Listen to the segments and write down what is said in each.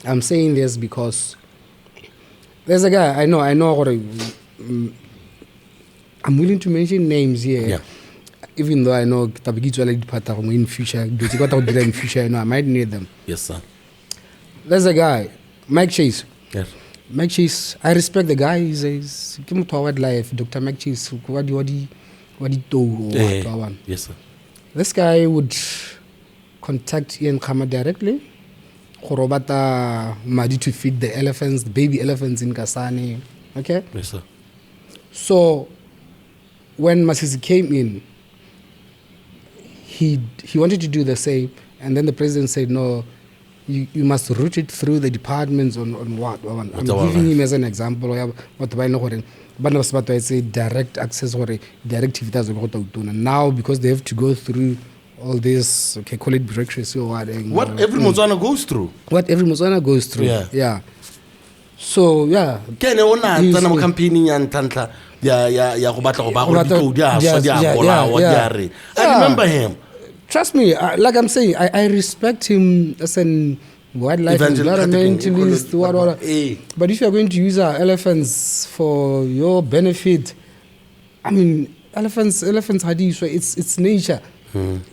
I'm saying this because there's a guy I know. I'm willing to mention names here. Yeah. Even though I know in future, in future, I might need them. Yes, sir. There's a guy, Mike Chase. Yes. Mike Chase, I respect the guy. He's wildlife. Dr. Mike Chase, what do Yes, sir. This guy would contact Ian Khama directly. Korobata Madi to feed the elephants, the baby elephants in Kasane. Okay? Yes, sir. So when Masisi came in, he wanted to do the same, and then the president said, no, you must route it through the departments on what? I'm giving him as an example. But I say direct access or directive. Now, because they have to go through all this, okay, call it bureaucracy or what. What every Botswana goes through. What every Botswana goes through. Yeah. So, yeah. I remember him. Trust me, like I'm saying, I respect him as an wildlife environmentalist. What. But if you're going to use our elephants for your benefit, I mean, elephants it's nature.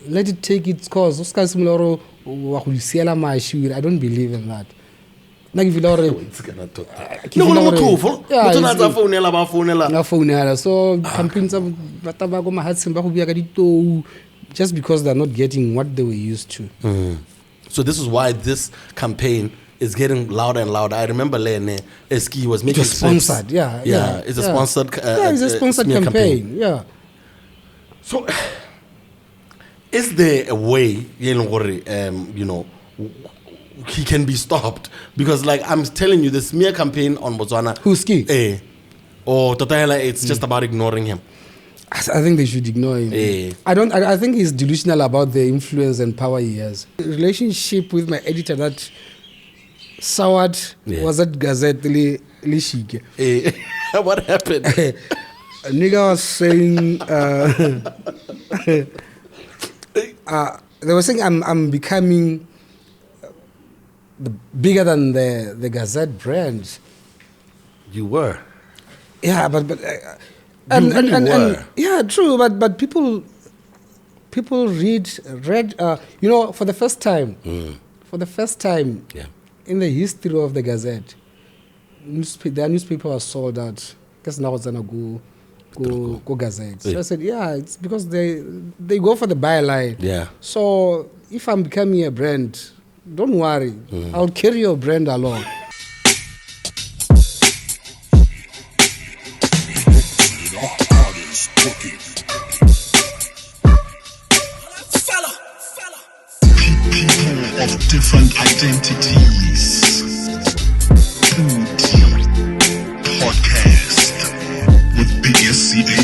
Let it take its course. I don't believe in that. Like if you so just because they're not getting what they were used to. So this is why this campaign is getting louder and louder. I remember Lene Eski was making sponsored. It's a sponsored. It's a sponsored campaign. Yeah. So, is there a way, he can be stopped? Because, like I'm telling you, the smear campaign on Botswana. Who's-ki? Or Totahela, it's just about ignoring him. I think they should ignore him. I think he's delusional about the influence and power he has. The relationship with my editor that soured was at Gazette Lishike. What happened? A nigga was saying they were saying I'm becoming bigger than the Gazette brand. You were. Yeah, but and yeah, true. But people read for the first time. In the history of the Gazette, their newspaper was sold out. Guess now it's gonna go Gazette. So I said, it's because they go for the byline. Yeah. So if I'm becoming a brand, don't worry, I'll carry your brand along. People of different identities. Podcast with CEDA.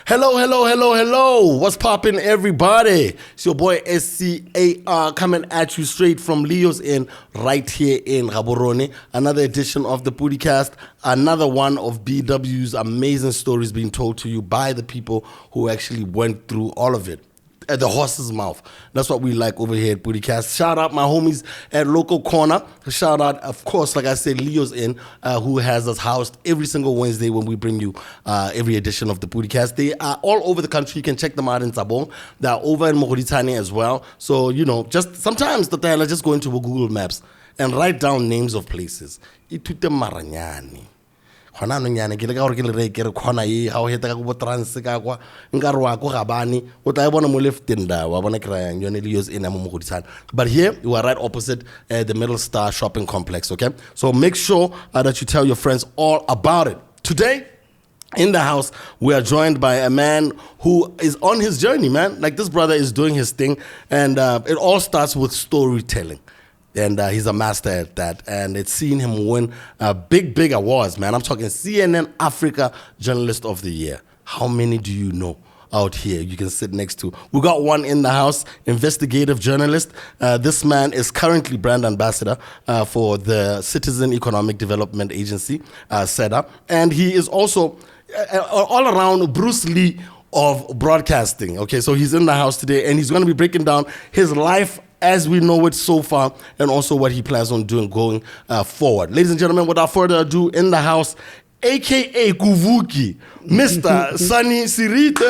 Hello. What's poppin', everybody? It's your boy SCAR coming at you straight from Leo's Inn right here in Gaborone. Another edition of the Podicast. Another one of BW's amazing stories being told to you by the people who actually went through all of it. At the horse's mouth. That's what we like over here at PODI-CAST. Shout out my homies at Local Corner. Shout out, of course, like I said, Leo's Inn, who has us housed every single Wednesday when we bring you every edition of the PODI-CAST. They are all over the country. You can check them out in Sabong. They're over in Mogoritane as well. So, just sometimes just go into Google Maps and write down names of places. Itute Maranyani. Hona nonyane ke le ka gore ke le re ke re khona e ha o heta ka go trans ka kwa nka re wa go gabane o tla bona mo lefteng da wa bona krayang yone Leo's Inn mo Mogodisana. But here you are right opposite the Middle Star shopping complex, okay? So make sure that you tell your friends all about it. Today in the house, we are joined by a man who is on his journey, man. Like, this brother is doing his thing, and it all starts with storytelling. And he's a master at that. And it's seen him win big awards, man. I'm talking CNN Africa Journalist of the Year. How many do you know out here you can sit next to? We got one in the house, investigative journalist. This man is currently brand ambassador for the Citizen Economic Development Agency, CEDA. And he is also all around Bruce Lee of broadcasting. Okay, so he's in the house today, and he's going to be breaking down his life as we know it so far, and also what he plans on doing going forward. Ladies and gentlemen, without further ado, in the house, aka Kuvuki, Mr. Sonny Serite.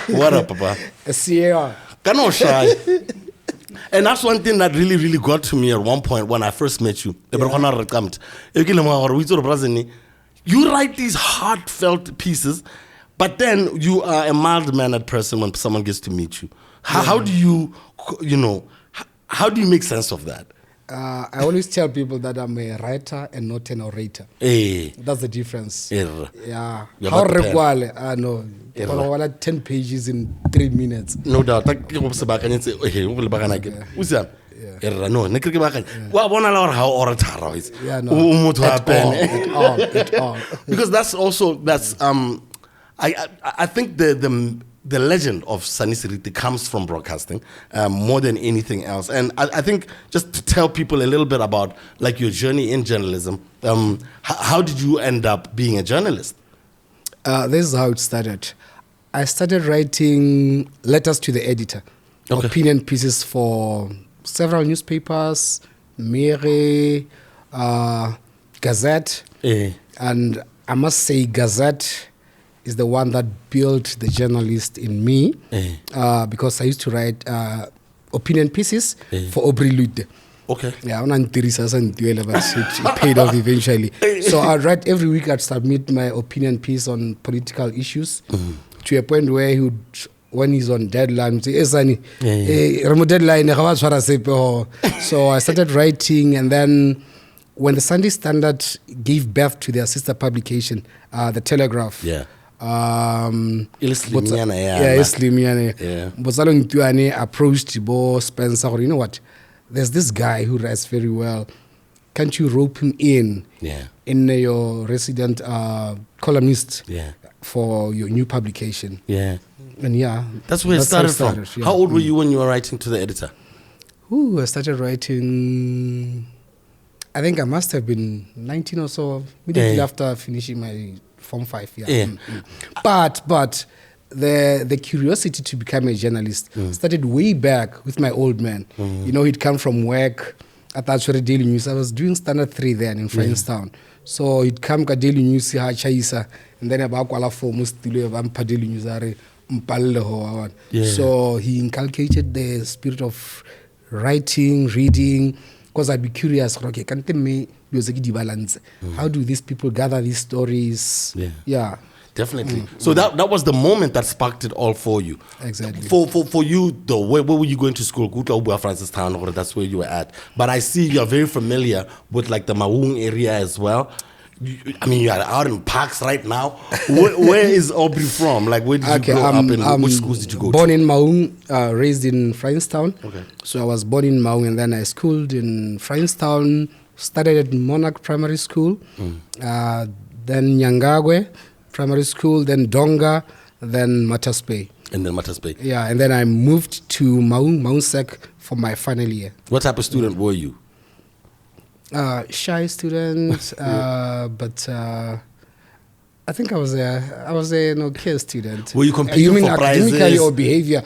What up, Papa? CAR. Cannot shy. And that's one thing that really, really got to me at one point when I first met you. You write these heartfelt pieces, but then you are a mild-mannered person when someone gets to meet you. How do you, how do you make sense of that? I always tell people that I'm a writer and not an orator. That's the difference. Yeah. How require? No. 10 pages in 3 minutes. No doubt. No, how orator is. Yeah, no. At all. Because that's I think the legend of Sonny Serite comes from broadcasting more than anything else. And I think just to tell people a little bit about like your journey in journalism, how did you end up being a journalist? This is how it started. I started writing letters to the editor, opinion pieces for several newspapers, Mere, Gazette, and I must say Gazette is the one that built the journalist in me because I used to write opinion pieces for Aubrey Lude. Okay. Yeah, but it paid off eventually. So I'd write every week. I'd submit my opinion piece on political issues to a point where he would, when he's on deadline, say, "Hey, Sonny, deadline." So I started writing, and then when the Sunday Standard gave birth to their sister publication, the Telegraph. Botswana approached Bo Spencer. You know what? There's this guy who writes very well. Can't you rope him in your resident columnist for your new publication? And that's where it started from. Yeah. How old were you when you were writing to the editor? I started writing, I think I must have been 19 or so, immediately after finishing my Form 5. But the curiosity to become a journalist started way back with my old man. He'd come from work at the Daily News. I was doing Standard 3 then in Frankstown. So he'd come to Daily News, and then about Daily News. So he inculcated the spirit of writing, reading, because I'd be curious. Okay, how do these people gather these stories? Yeah. Definitely. So that was the moment that sparked it all for you. Exactly. For you though, where were you going to school? Francistown, or that's where you were at. But I see you're very familiar with like the Maung area as well. You are out in parks right now. Where is Aubrey from? Like, where did you grow up and which schools did you go to? Born in Maung, raised in Frankstown. Okay. So I was born in Maung, and then I schooled in Frankstown, studied at Monarch Primary School, then Nyangagwe Primary School, then Donga, then Mataspe. And then Mataspe. Yeah, and then I moved to Maung Sec for my final year. What type of student were you? Shy student, but I think I was an okay student. Were you competing you mean for academically prizes or behavior?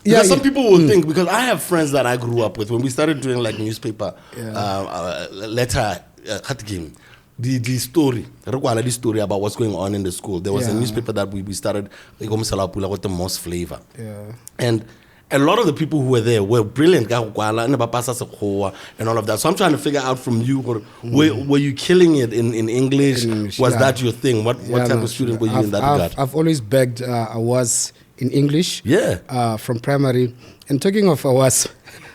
Because some people will think, because I have friends that I grew up with when we started doing like newspaper letter game. The story about what's going on in the school. There was a newspaper that we started with the most flavor. And a lot of the people who were there were brilliant, and all of that. So I'm trying to figure out from you, were you killing it in English? Was that your thing? What type of student were you in that regard? I've always begged awards in English from primary. And talking of awards,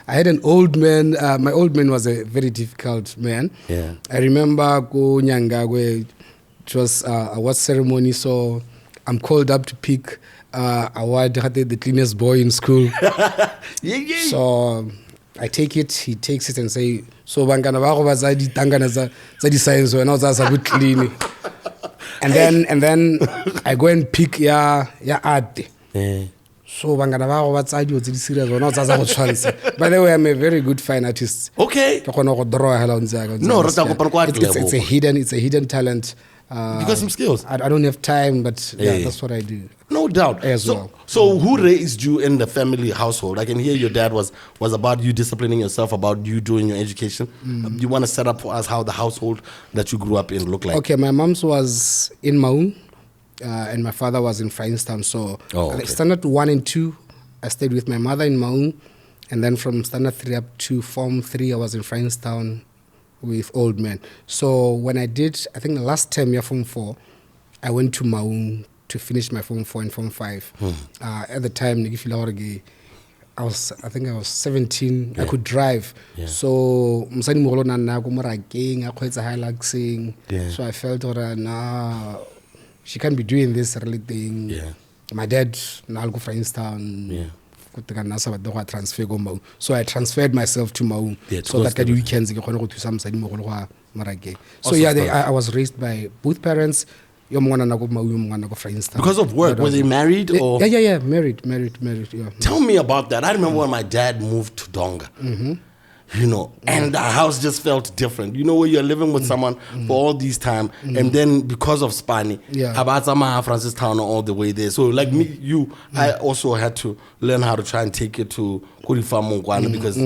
I had an old man. My old man was a very difficult man. I remember go Nyangagwe. It was a award ceremony, so I'm called up to pick award the cleanest boy in school. So I take it, he takes it and say, so bangana ba go ba za ditangana za di science wena za sa clean. And then I go and pick ya art. So bangana ba go ba tsa dio tse di serious wena za go tshwantsha. By the way, I'm a very good fine artist. Okay. It's a hidden talent. You got some skills. I don't have time, but that's what I do. No doubt. So who raised you in the family household? I can hear your dad was about you disciplining yourself, about you doing your education. You want to set up for us how the household that you grew up in looked like? Okay, my mom's was in Maun, and my father was in Frainstown. So standard 1 and 2, I stayed with my mother in Maun, and then from standard 3 up to form 3, I was in Frainstown with old men. So when I did, I think the last term year form 4, I went to Maun to finish my form 4 and form 5. At the time, I was 17. I could drive. So so I felt nah, she can't be doing this really thing. My dad now go Frainstown. So I transferred myself to Maun. So that the weekends I was raised by both parents. Because of work, were they married or? Yeah, married. Yeah. Tell me about that. I remember when my dad moved to Donga. And the house just felt different. Where you're living with someone for all this time, and then because of Spani, Batswana, Francistown, all the way there. So like me, I also had to learn how to try and take it to Kurifamongwana because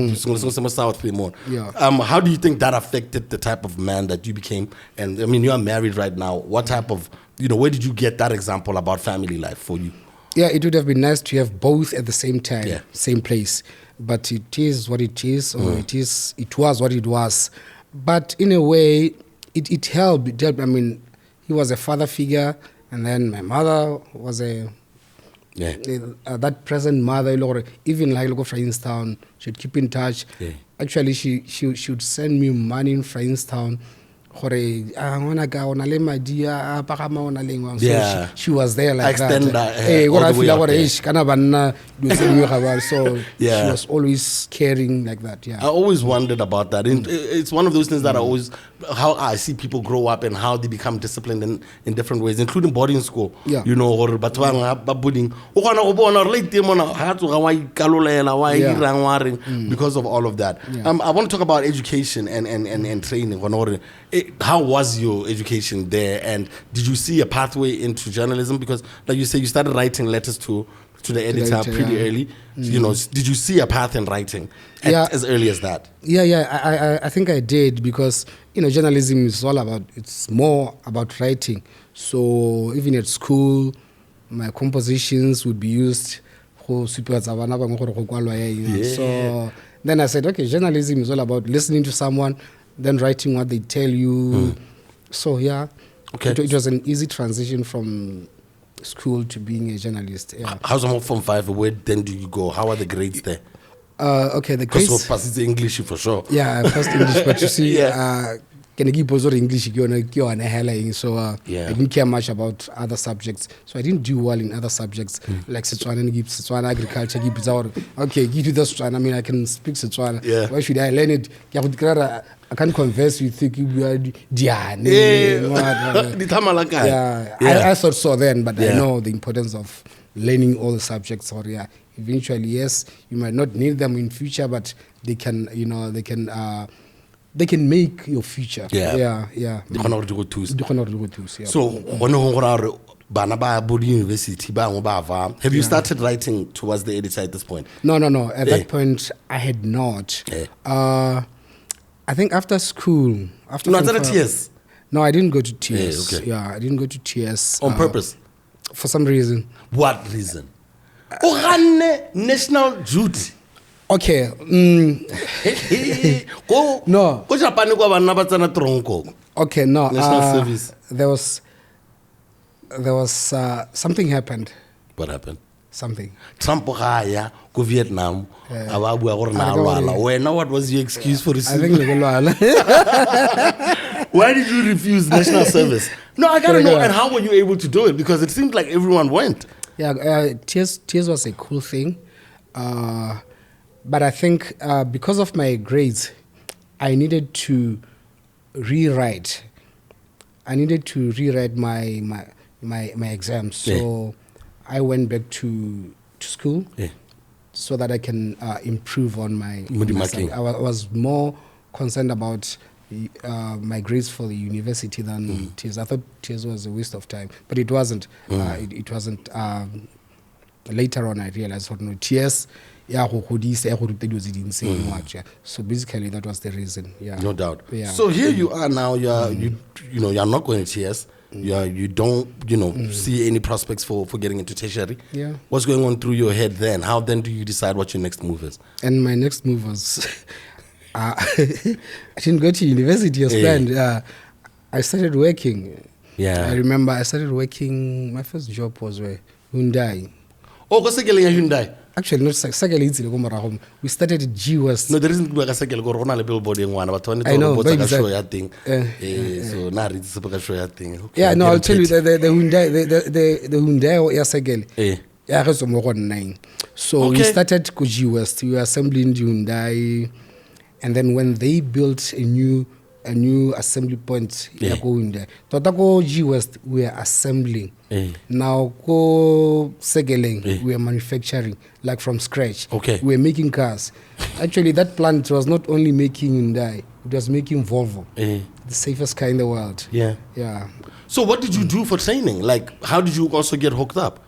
South more. How do you think that affected the type of man that you became? And I mean, you are married right now. What type of, where did you get that example about family life for you? Yeah, it would have been nice to have both at the same time, same place. But it is what it is, or it was what it was. But in a way, it helped. I mean, he was a father figure, and then my mother was that present mother. Even like Frainstown, she'd keep in touch. Actually, she would send me money in Frainstown. So she was there like that. So she was always caring like that. I always wondered about that. It's one of those things that how I see people grow up and how they become disciplined in different ways, including boarding school. Or because of all of that. I want to talk about education and training. How was your education there, and did you see a pathway into journalism? Because like you say, you started writing letters to the editor pretty early. Did you see a path in writing as early as that? I think I did, because journalism is it's more about writing. So even at school, my compositions would be used. So then I said, okay, journalism is all about listening to someone, then writing what they tell you. So it was an easy transition from school to being a journalist. How's the from 5? Where then do you go? How are the grades there? The grades. Because passed English for sure. Yeah, I passed English, but you see, can I keep also English? So I didn't care much about other subjects. So I didn't do well in other subjects like Setswana agriculture. Okay, give you this Setswana. I mean, I can speak Setswana. Why should I learn it? I can't converse with you. I thought so then, but I know the importance of learning all the subjects. Or eventually, yes, you might not need them in future, but they can, they can make your future. So, University, have you started writing towards the editor at this point? No. At that point, I had not. I think after school. TS? No, I didn't go to TS. I didn't go to TS. On purpose? For some reason. What reason? National duty. Okay. No. Okay, no. National service. There was something happened. What happened? Something. Trump go Vietnam. What was your excuse for receiving? Why did you refuse national service? No, I gotta know. And how were you able to do it? Because it seemed like everyone went. TS was a cool thing. But I think because of my grades, I needed to rewrite. my exams. So I went back to school so that I can improve on my I was more concerned about my grades for the university than TS. I thought TS was a waste of time, but it wasn't. It wasn't. Later on, I realized, no, TS. So basically, that was the reason. Yeah, no doubt. Yeah. So here you are now. You're not going to TS. You don't see any prospects for getting into tertiary. Yeah. What's going on through your head then? How then do you decide what your next move is? And my next move was I didn't go to university as planned. I started working. Yeah. I remember I started working. My first job was where Hyundai. Oh, go sekele ya Hyundai. Actually, not Sakele Itzile go marahom. We started at G West. No, there isn't go sekele go rona le billboard e ngwana but I know, go maybe botsa show that- ya thing. So na re tse ka show ya thing. Okay, Yeah, I no, get I'll it. tell you the Hyundai, the Hyundai ya Sakele. Eh. Yeah, it's more than 9. So we Okay. started at G West. We were assembling Hyundai, and then when they built a new assembly point, Yeah. go Hyundai. Totako G West, we are assembling. Eh. Now go Segeleng, Eh. we are manufacturing like from scratch. Okay. We are making cars. Actually, that plant was not only making Hyundai; it was making Volvo, Eh. the safest car in the world. Yeah. Yeah. So what did you do for training? Like, how did you also get hooked up?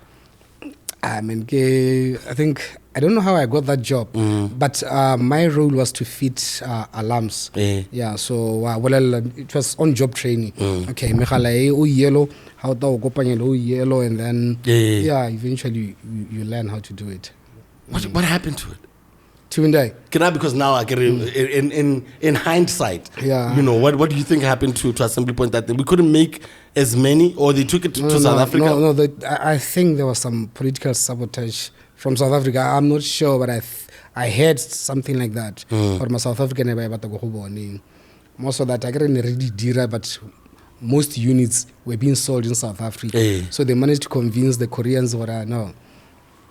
I mean, I don't know how I got that job, but my role was to fit alarms. Eh. Yeah, so it was on-job training. Okay, mekhala o yellow, how to kopanya o yellow, and then Yeah. eventually you learn how to do it. What happened to it? Hyundai. Can I, because now I get in hindsight, Yeah. what do you think happened to Assembly Point that we couldn't make as many, or they took it to South Africa? No, I think there was some political sabotage from South Africa. I'm not sure, but I heard something like that. Or my South African most of that I didn't really dira, but most units were being sold in South Africa. Eh. So they managed to convince the Koreans no.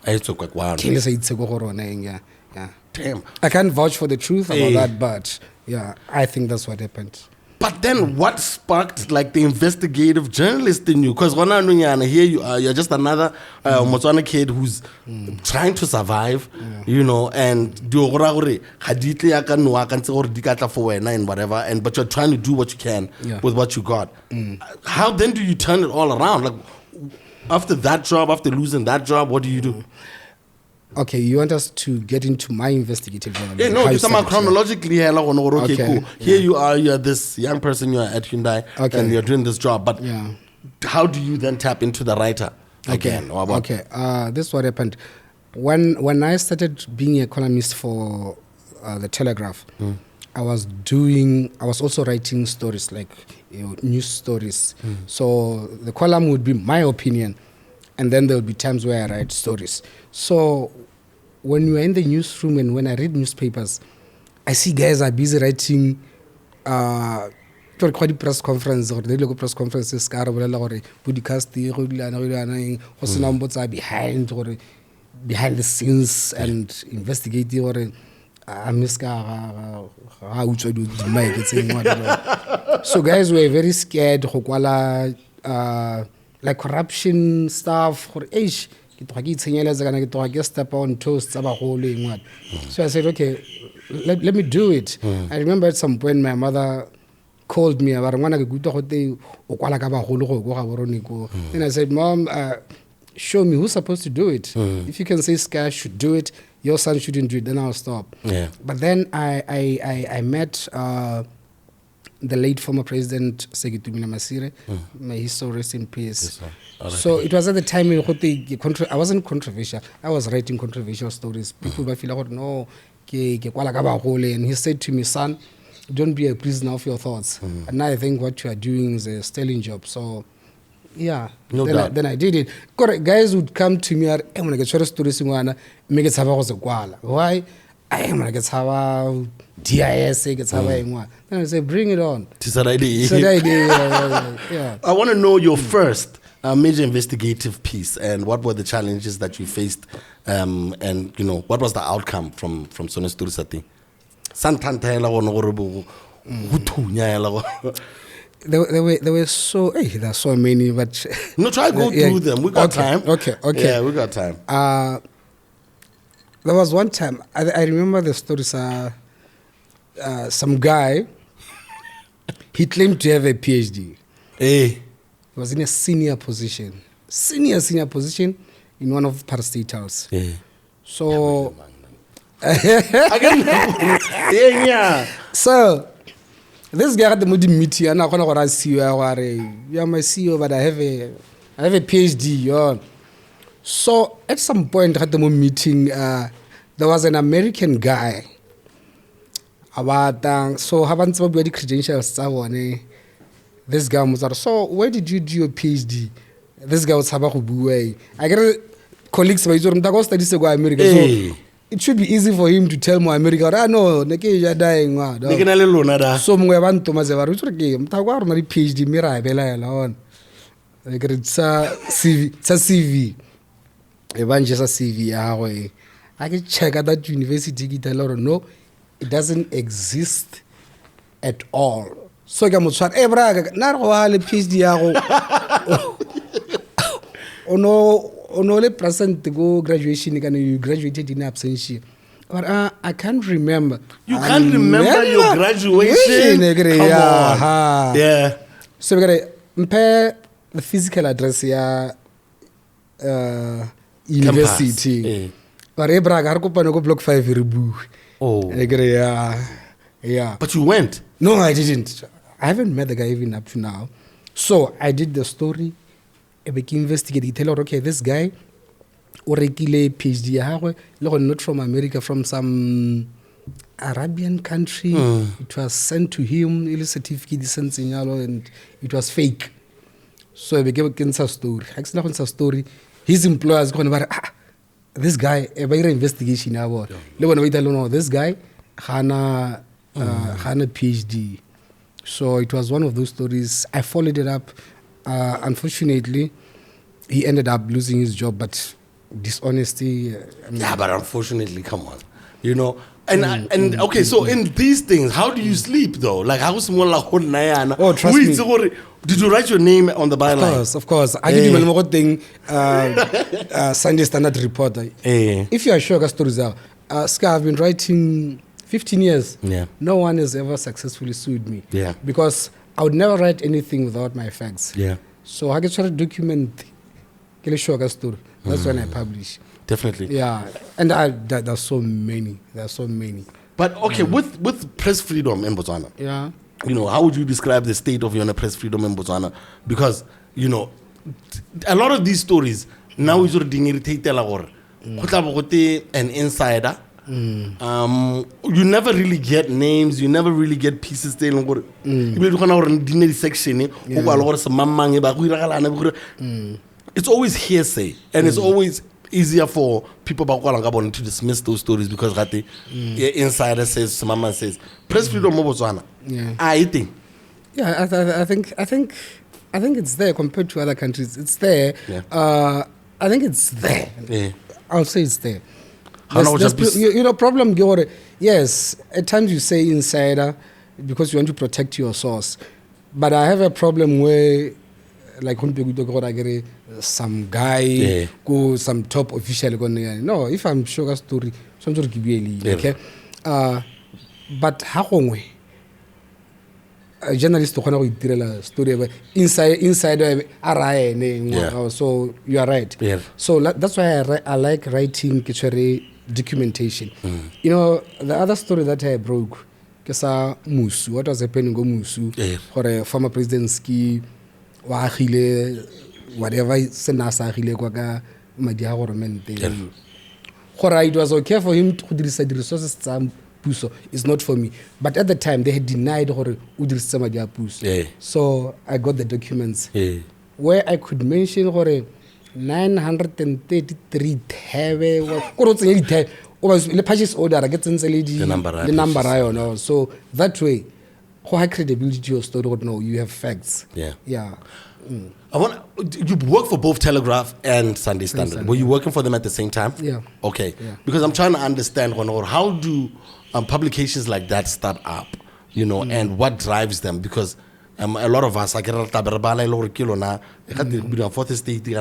I took like one. Yeah. Damn. I can't vouch for the truth about Eh. that, but yeah, I think that's what happened. But then what sparked like the investigative journalist in you? Because here you are, you're just another Botswana kid who's trying to survive, and and whatever, but you're trying to do what you can with what you got. How then do you turn it all around? Like after that job, after losing that job, what do you do? Okay, you want us to get into my investigative journalism? Yeah, no, How you just about started, chronologically here. Like, okay, Okay, cool. Here you are, you're this young person, you're at Hyundai, Okay. and you're doing this job. But Yeah. how do you then tap into the writer again? Or what? Okay. This is what happened. When I started being a columnist for the Telegraph, I was also writing stories, like news stories. So the column would be my opinion, and then there would be times where I write stories. So when you are in the newsroom and when I read newspapers, I see guys are busy writing press conference or the local press conferences podcast behind the scenes and investigative or so guys were very scared like corruption stuff so I said, okay, let me do it. I remember at some point my mother called me. Then I said, Mom, show me who's supposed to do it. If you can say Sky should do it, your son shouldn't do it, then I'll stop. Yeah. But then I met the late former president Segitumila Masire. May his soul rest in peace. Yes, So it was at the time I wasn't controversial. I was writing controversial stories. People might feel like, no, and he said to me, son, don't be a prisoner of your thoughts. And now I think what you are doing is a sterling job. So yeah, No doubt. then I did it. Correct. Guys would come to me and I'm gonna get stories make it why? I'm gonna get DIS then I say bring it on. So the idea, yeah. I want to know your first major investigative piece and what were the challenges that you faced, and what was the outcome from Sonny Sturisati? There were so there are so many, but No, try go through them. We got time. Okay. Yeah, we got time. There was one time I remember the story. Some guy He claimed to have a PhD. Hey. He was in a senior position in one of the parastatals. Yeah. So, Yeah. so this guy had the moody meeting, and I want to CEO. You are my CEO, but I have a PhD. Yeah. So at some point at the meeting, there was an American guy. So haven't the credentials. This guy was like, so where did you do your PhD? This guy was Habakubuwe. I get colleagues by Zorum studies to go America. So it should be easy for him to tell more America. No, you're dying. So we want to my PhD mira bela alone. It's a CV. Just a CV. I can check at that university. No, it doesn't exist at all. So I'm not sure. Braga, not all PhD. Only present to go graduation. You graduated in absence. But I can't remember. You can't remember your graduation? Come on. Yeah. So we gotta compare the physical address here. University. But Braga, I go block 5 rebu. Oh. Yeah. But you went? No, I didn't. I haven't met the guy even up to now. So I did the story. I became investigative. Tell her, okay, this guy, PhD, not from America, from some Arabian country. It was sent to him, a certificate, and it was fake. So I became a story. Story. His employers going to this guy, a better investigation. This guy, Hana PhD. So it was one of those stories. I followed it up. Unfortunately, he ended up losing his job, but dishonesty. Yeah, but unfortunately, come on, you know. And okay, so in these things, how do you sleep though? Like, how small like oh, trust me. Did you write your name on the byline? Of course. I give you one thing. Sunday Standard reporter. If you are sure stories are, Scar, I've been writing 15 years. Yeah. No one has ever successfully sued me. Yeah. Because I would never write anything without my facts. Yeah. So I get to document. That's when I publish. Definitely. Yeah. And there's so many. But okay, with press freedom in Botswana. Yeah. You know, how would you describe the state of your press freedom in Botswana? Because, you know, a lot of these stories now is already irritated an insider. You never really get names, you never really get pieces telling what section. It's always hearsay, and it's always easier for people to dismiss those stories because insider says, mama says, press freedom of Botswana. Yeah. I think. Yeah, I think it's there compared to other countries. It's there. Yeah. I think it's there. Yeah. I'll say it's there. Problem. Yes, at times you say insider because you want to protect your source, but I have a problem where, like, some guy, go some top official. No, if I'm sure a story, some sort of okay. But how a journalist to story inside so you are right. Yeah. So that's why I like writing documentation. You know, the other story that I broke, Musu, what was happening go Musu, for a former presidency, whatever senasa kwa madia government. It was okay for him to decide the resources puso is not for me. But at the time they had denied puso. So I got the documents where I could mention 933 the purchase order gets the number. So that way, how high credibility to your story? No, you have facts. Yeah. You work for both Telegraph and Sunday Standard. Were you working for them at the same time? Yeah. Okay. Yeah. Because I'm trying to understand how do publications like that start up, you know, and what drives them? Because A lot of us, I get fourth estate, we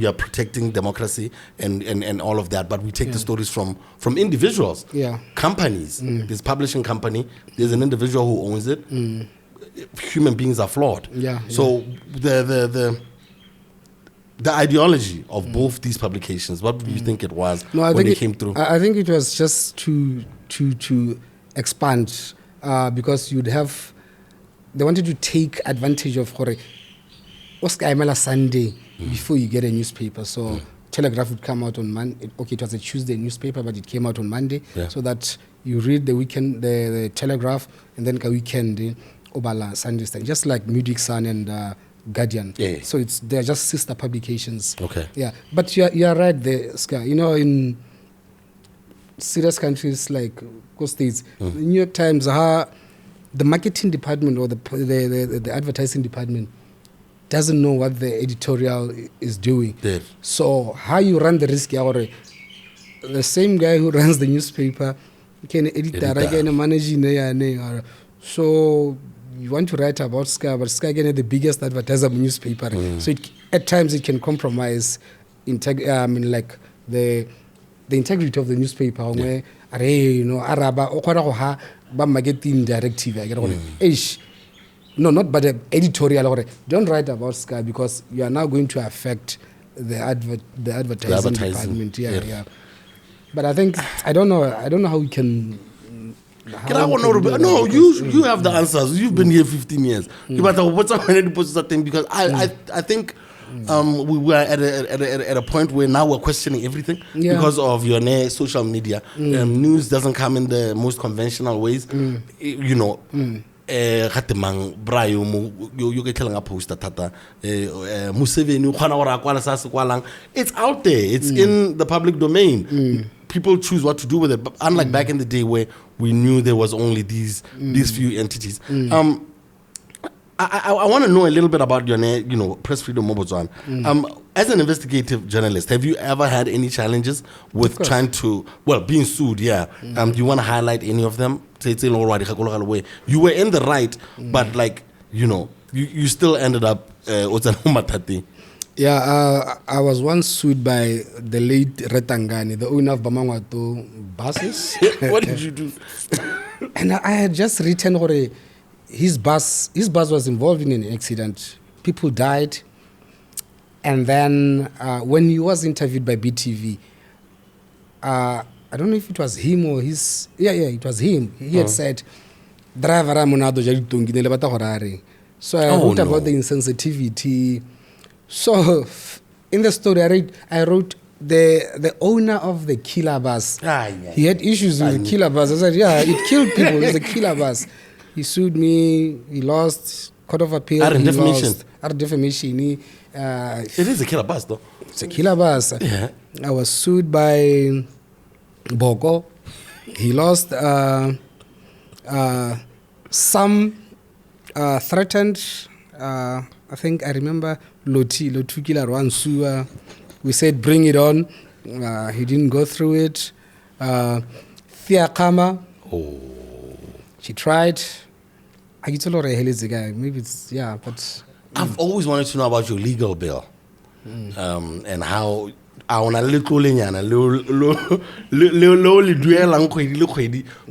are protecting democracy and all of that, but we take the stories from individuals, companies. This publishing company, there's an individual who owns it. Human beings are flawed. So the ideology of both these publications, what do you think it was when they came through? I think it was just to expand, because they wanted to take advantage of Sunday before you get a newspaper. So Telegraph would come out on Monday. Okay, it was a Tuesday newspaper, but it came out on Monday, so that you read the weekend, the Telegraph, and then a weekend Obala Sunday, just like Music Sun and Guardian. So they're just sister publications. But you're right there, Scar. In serious countries like States, the New York Times, the marketing department or the advertising department doesn't know what the editorial is doing. So how you run the risk? The same guy who runs the newspaper can edit manage. So you want to write about Sky, but Sky is the biggest advertiser newspaper. So at times it can compromise the integrity of the newspaper. Where Araba marketing directive. No, not but the editorial. Don't write about Sky because you are now going to affect the advertising department. But I think I don't know how we can. No, you have the answers. You've been here 15 years. What's up thing? Because I think we were at a point where now we're questioning everything because of your social media. News doesn't come in the most conventional ways. Brayo you get telling a poster tata Museveni it's out there, it's in the public domain. People choose what to do with it, but unlike back in the day where we knew there was only these few entities. I want to know a little bit about your press freedom Botswana. As an investigative journalist, have you ever had any challenges with trying to being sued? Do you want to highlight any of them? You were in the right, but you still ended up I was once sued by the late Retangani, the owner of Bamangwato buses. What did you do? And I had just written his bus was involved in an accident. People died. And then when he was interviewed by BTV, I don't know if it was him or his... it was him. He had said, driver So I wrote about the insensitivity. So in the story I wrote the owner of the killer bus. He had issues with the killer bus. I said, it killed people. It's a killer bus. He sued me. He lost. Court of Appeal. Defamation. It is a killer bus, though. It's a killer bus. I was sued by Boko. He lost. Some threatened. I think I remember Lotu killer one sue. We said bring it on. He didn't go through it. Khama. She tried. Maybe it's but I've always wanted to know about your legal bill and how I want to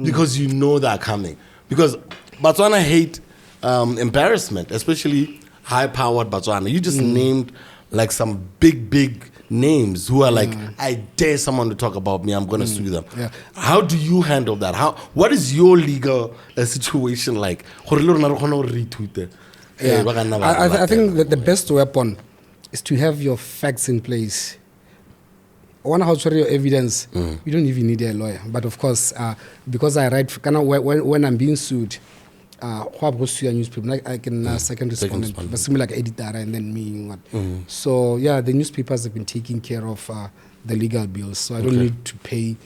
because you know they're coming. Because Batswana hate embarrassment, especially high-powered Batswana. You just named like some big names who are like, I dare someone to talk about me, I'm going to sue them. How do you handle that? What is your legal situation like? I think that the best weapon is to have your facts in place. One how to your evidence, you don't even need a lawyer. But of course, because I write, when I'm being sued, newspaper, I can second respondent, but similar like editor and then me. So the newspapers have been taking care of the legal bills, so I don't need to pay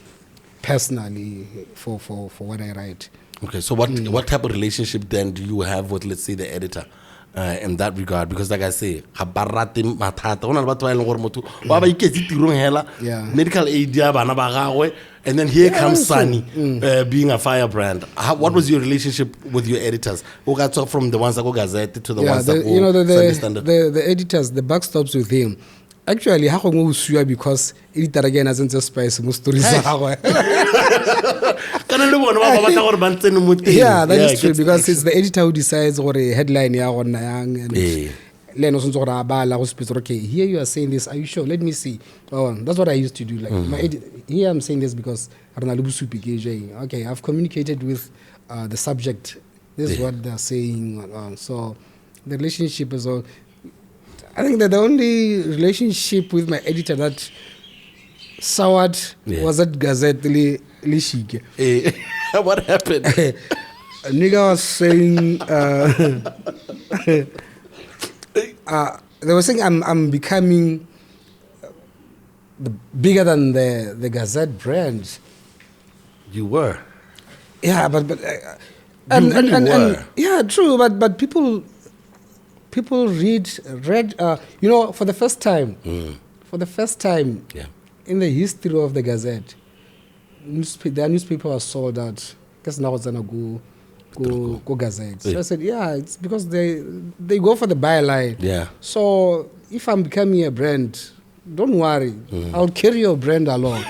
personally for what I write. Okay, so what type of relationship then do you have with, let's say, the editor in that regard? Because like I say, medical aid, And then here comes honestly. Sonny, being a firebrand. What was your relationship with your editors? Who got talk from the ones that go Gazette to the ones that go Sunday Standard? the editors, the buck stops with him. Actually, how come we sue because editor again hasn't just spice most stories. Yeah, that is true because it's the editor who decides what a headline and okay, here you are saying this. Are you sure? Let me see. Oh, that's what I used to do. Like here I'm saying this because okay, I've communicated with the subject. This is what they're saying. So the relationship is all. I think that the only relationship with my editor that soured was at Gazette Lishike. What happened? A nigga was saying they were saying I'm becoming bigger than the Gazette brand. You were. Yeah, but were. Yeah, true. But people read for the first time. Yeah. In the history of the Gazette, their newspaper was sold out. Guess now it's gonna go Gazette. So I said, yeah, it's because they go for the byline. Yeah. So if I'm becoming a brand, don't worry, I'll carry your brand along.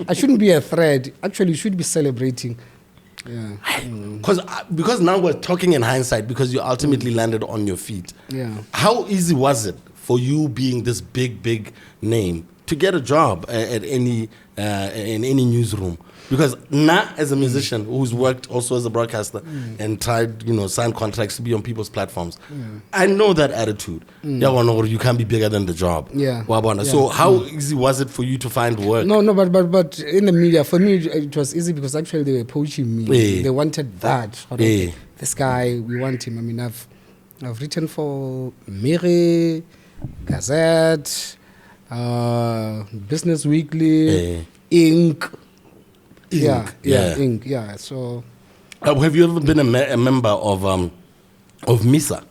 I shouldn't be a threat. Actually, you should be celebrating. Yeah. Because now we're talking in hindsight because you ultimately landed on your feet. Yeah. How easy was it for you being this big name to get a job at any in any newsroom? Because now, as a musician who's worked also as a broadcaster and tried, sign contracts to be on people's platforms, I know that attitude. You can't be bigger than the job. Yeah. So how easy was it for you to find work? No, but in the media, for me, it was easy because actually they were poaching me. They wanted that. Okay, this guy, we want him. I mean, I've written for Miri, Gazette, Business Weekly, Inc. Inc. Yeah. So, have you ever been a member of MISA?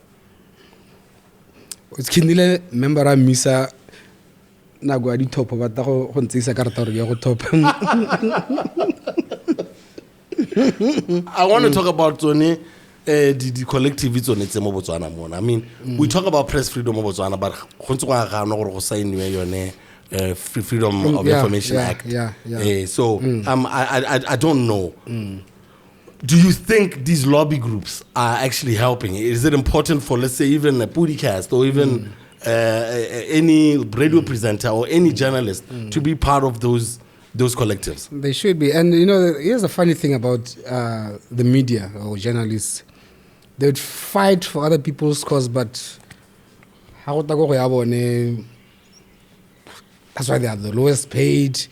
It's kinile member of MISA. Na go di top ba ta go ntse karata re go top. I want to talk about Sonny. The collective it's on mo Botswana mo. I mean, we talk about press freedom mo Botswana, but go ntse ga no go sign yone Freedom of Information Act. So I don't know. Do you think these lobby groups are actually helping? Is it important for, let's say, even a PODI-CAST or even any radio presenter or any journalist to be part of those collectives? They should be. And here's the funny thing about the media or journalists. They would fight for other people's cause, but that's why they are the lowest paid,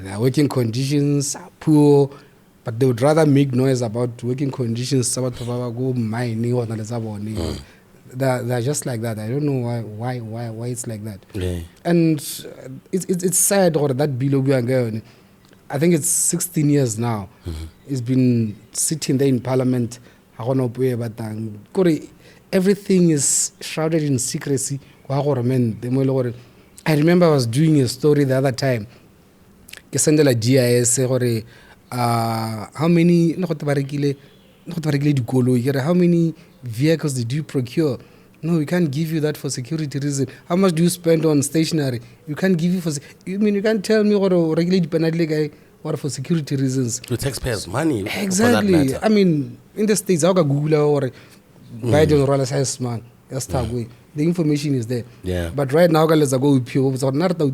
their working conditions are poor, but they would rather make noise about working conditions. They're just like that. I don't know why it's like that. Yeah. And it's sad that below I think it's 16 years now. It's been sitting there in Parliament. Everything is shrouded in secrecy. I remember I was doing a story the other time. GIS how many vehicles did you procure? No, we can't give you that for security reasons. How much do you spend on stationery? You can't give you you can't tell me what a regulate penalty guy or for security reasons. The taxpayers' money. Exactly. For that matter. I mean, in the States, I Google or Biden or size man. That's the information is there. Yeah. But right now, let's go with pure. Exactly.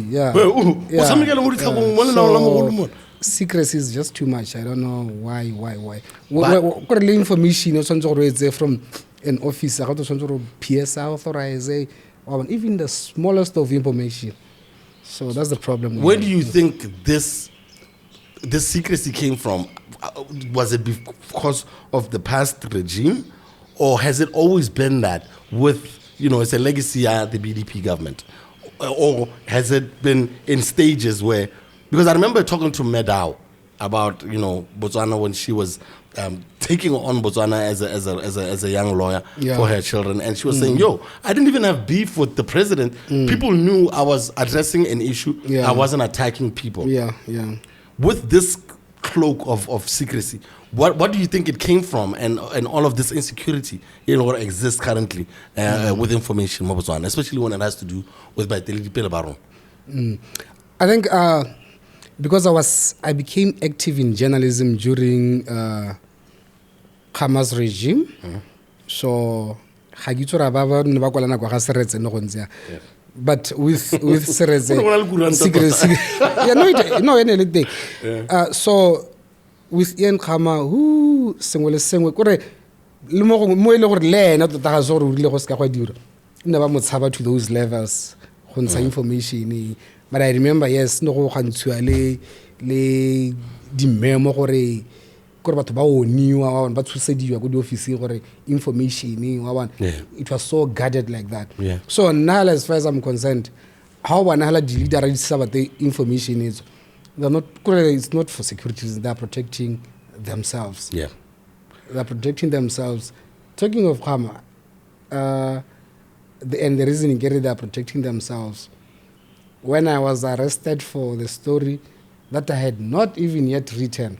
Yeah. So, secrecy is just too much. I don't know why. What information from an office, PS authorize, or even the smallest of information. So that's the problem. Where do you think this secrecy came from? Was it because of the past regime, or has it always been that with, it's a legacy at the BDP government? Or has it been in stages where, because I remember talking to Medao about, Botswana when she was taking on Botswana as a young lawyer Yeah. for her children, and she was saying, "Yo, I didn't even have beef with the president. People knew I was addressing an issue. Yeah. I wasn't attacking people." Yeah. With this cloak of secrecy, what do you think it came from, and all of this insecurity, what exists currently with information, Botswana, especially when it has to do with Baron? I think because I became active in journalism during Khama's regime, so but with Serite, secrecy, no anything. So with Ian Khama, who sengwe kore le mo ile gore le ena tota ga zo re ile go ska go dira nna ba motshaba to those levels go ntsha information. But I remember, yes, no go gantswa le di memo gore batho ba oniwa ba tshosediwa go di office gore information wa it was so guarded like that. So now, as far as I'm concerned, how banala di leader about the information is they're not, it's not for security, they're protecting themselves. They're protecting themselves. Talking of Khama, and the reason in Gary they're protecting themselves, when I was arrested for the story that I had not even yet written.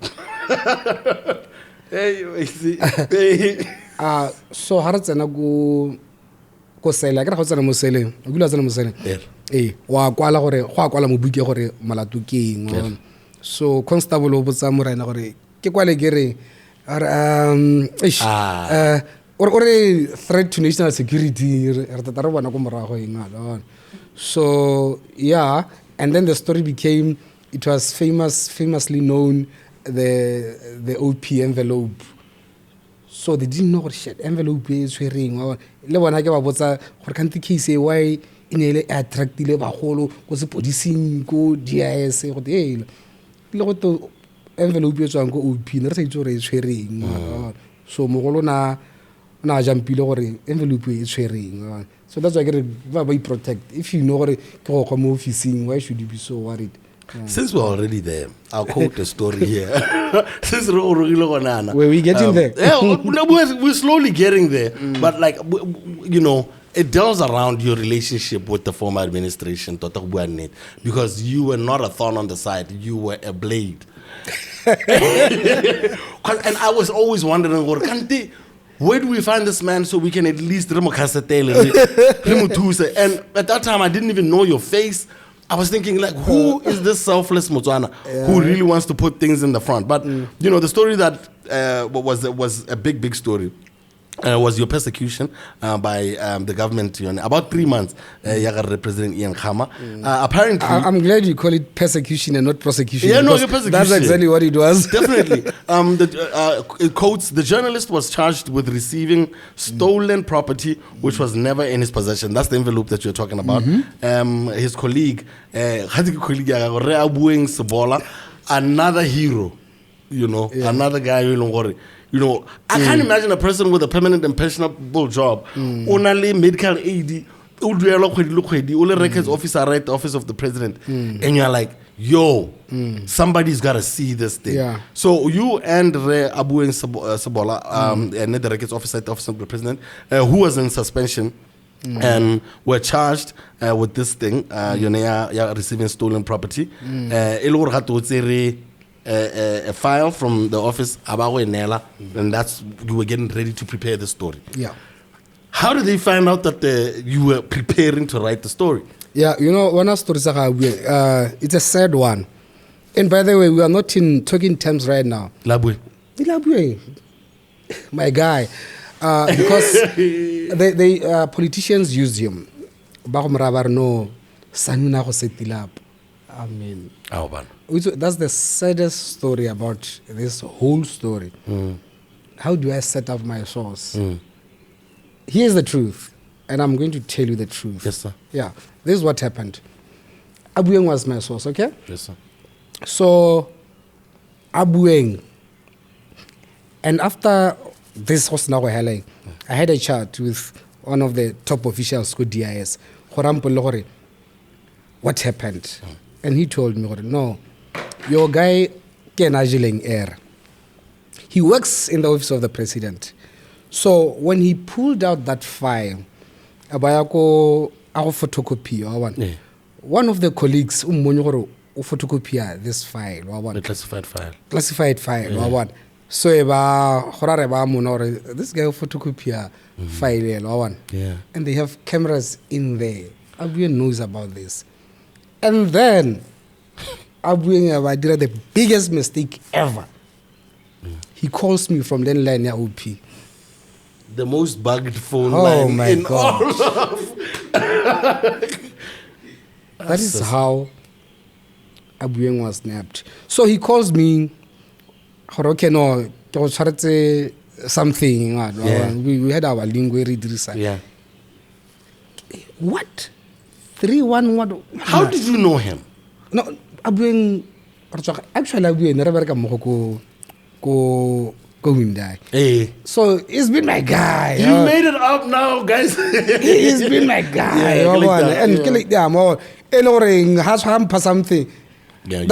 So haratsena go sela ka go tsena mo seleng o gula tsena mo seleng wa kwala gore go a kwala mo buke gore malato ke eng. So constable o botsa morena gore ke kwale ke re or threat to national security re tata re bona go morago eng. So yeah, and then the story became, it was famously known, the OP envelope. So they didn't know what shit envelope is wearing. Le bona ke ba botsa gore kan case why inele attractile ba golo go se policing go DIS go le go to envelope e tswang go OP ne re sa itse gore e tshwereng. So mogolo na jampile gore envelope e tshwereng. So that's why I protect. If you know what go come officing, why should you be so worried? Since we're already there, I'll quote the story here. Since where we getting there? Yeah, we're slowly getting there. But like, it delves around your relationship with the former administration, because you were not a thorn on the side, you were a blade. And I was always wondering, where do we find this man so we can at least remove and at that time I didn't even know your face. I was thinking, like, who is this selfless Botswana who really wants to put things in the front? But the story that was a big story was your persecution by the government. About 3 months, President Ian Khama. Apparently, I'm glad you call it persecution and not prosecution. Yeah, no, persecution. That's exactly what it was. Definitely. It quotes, the journalist was charged with receiving stolen property which was never in his possession. That's the envelope that you're talking about. His colleague, another hero, another guy, I can't imagine a person with a permanent and pensionable job, only medical aid, records officer, right, the office of the president, and you're like, yo, somebody's got to see this thing. Yeah. So you and Abu and Sabola, and the records officer at the office of the president, who was in suspension, and were charged with this thing, receiving stolen property. A file from the office about Nela, and that's, you were getting ready to prepare the story. Yeah. How did they find out that you were preparing to write the story? Yeah, one of stories it's a sad one. And by the way, we are not in talking terms right now. Labwe, my guy, because they politicians use him. No, sanuna go setilap. I mean, that's the saddest story about this whole story. How do I set up my source? Here's the truth, and I'm going to tell you the truth. Yes, sir. Yeah, this is what happened. Abueng was my source, okay? Yes, sir. So, Abueng, and after this was now I had a chat with one of the top officials with DIS. What happened? And he told me, no, your guy can agileng air. He works in the office of the president. So when he pulled out that file, abayako photocopy one of the colleagues photocopy this file The classified file. Classified file so this guy photocopy file and they have cameras in there. Abuyen knows about this. And then Abuyen did the biggest mistake ever. He calls me from the line OP. The most bugged phone line in all of. That is how Abuyen was snapped. So he calls me. Okay, no, something. We had our linguist research. Yeah. What? 3-1 what? How did you know him? No, Abuyen. Actually, Abuyen never come go Windai. Hey. So he's been my guy. You made it up now, guys. He's been my guy. And has something. Yeah.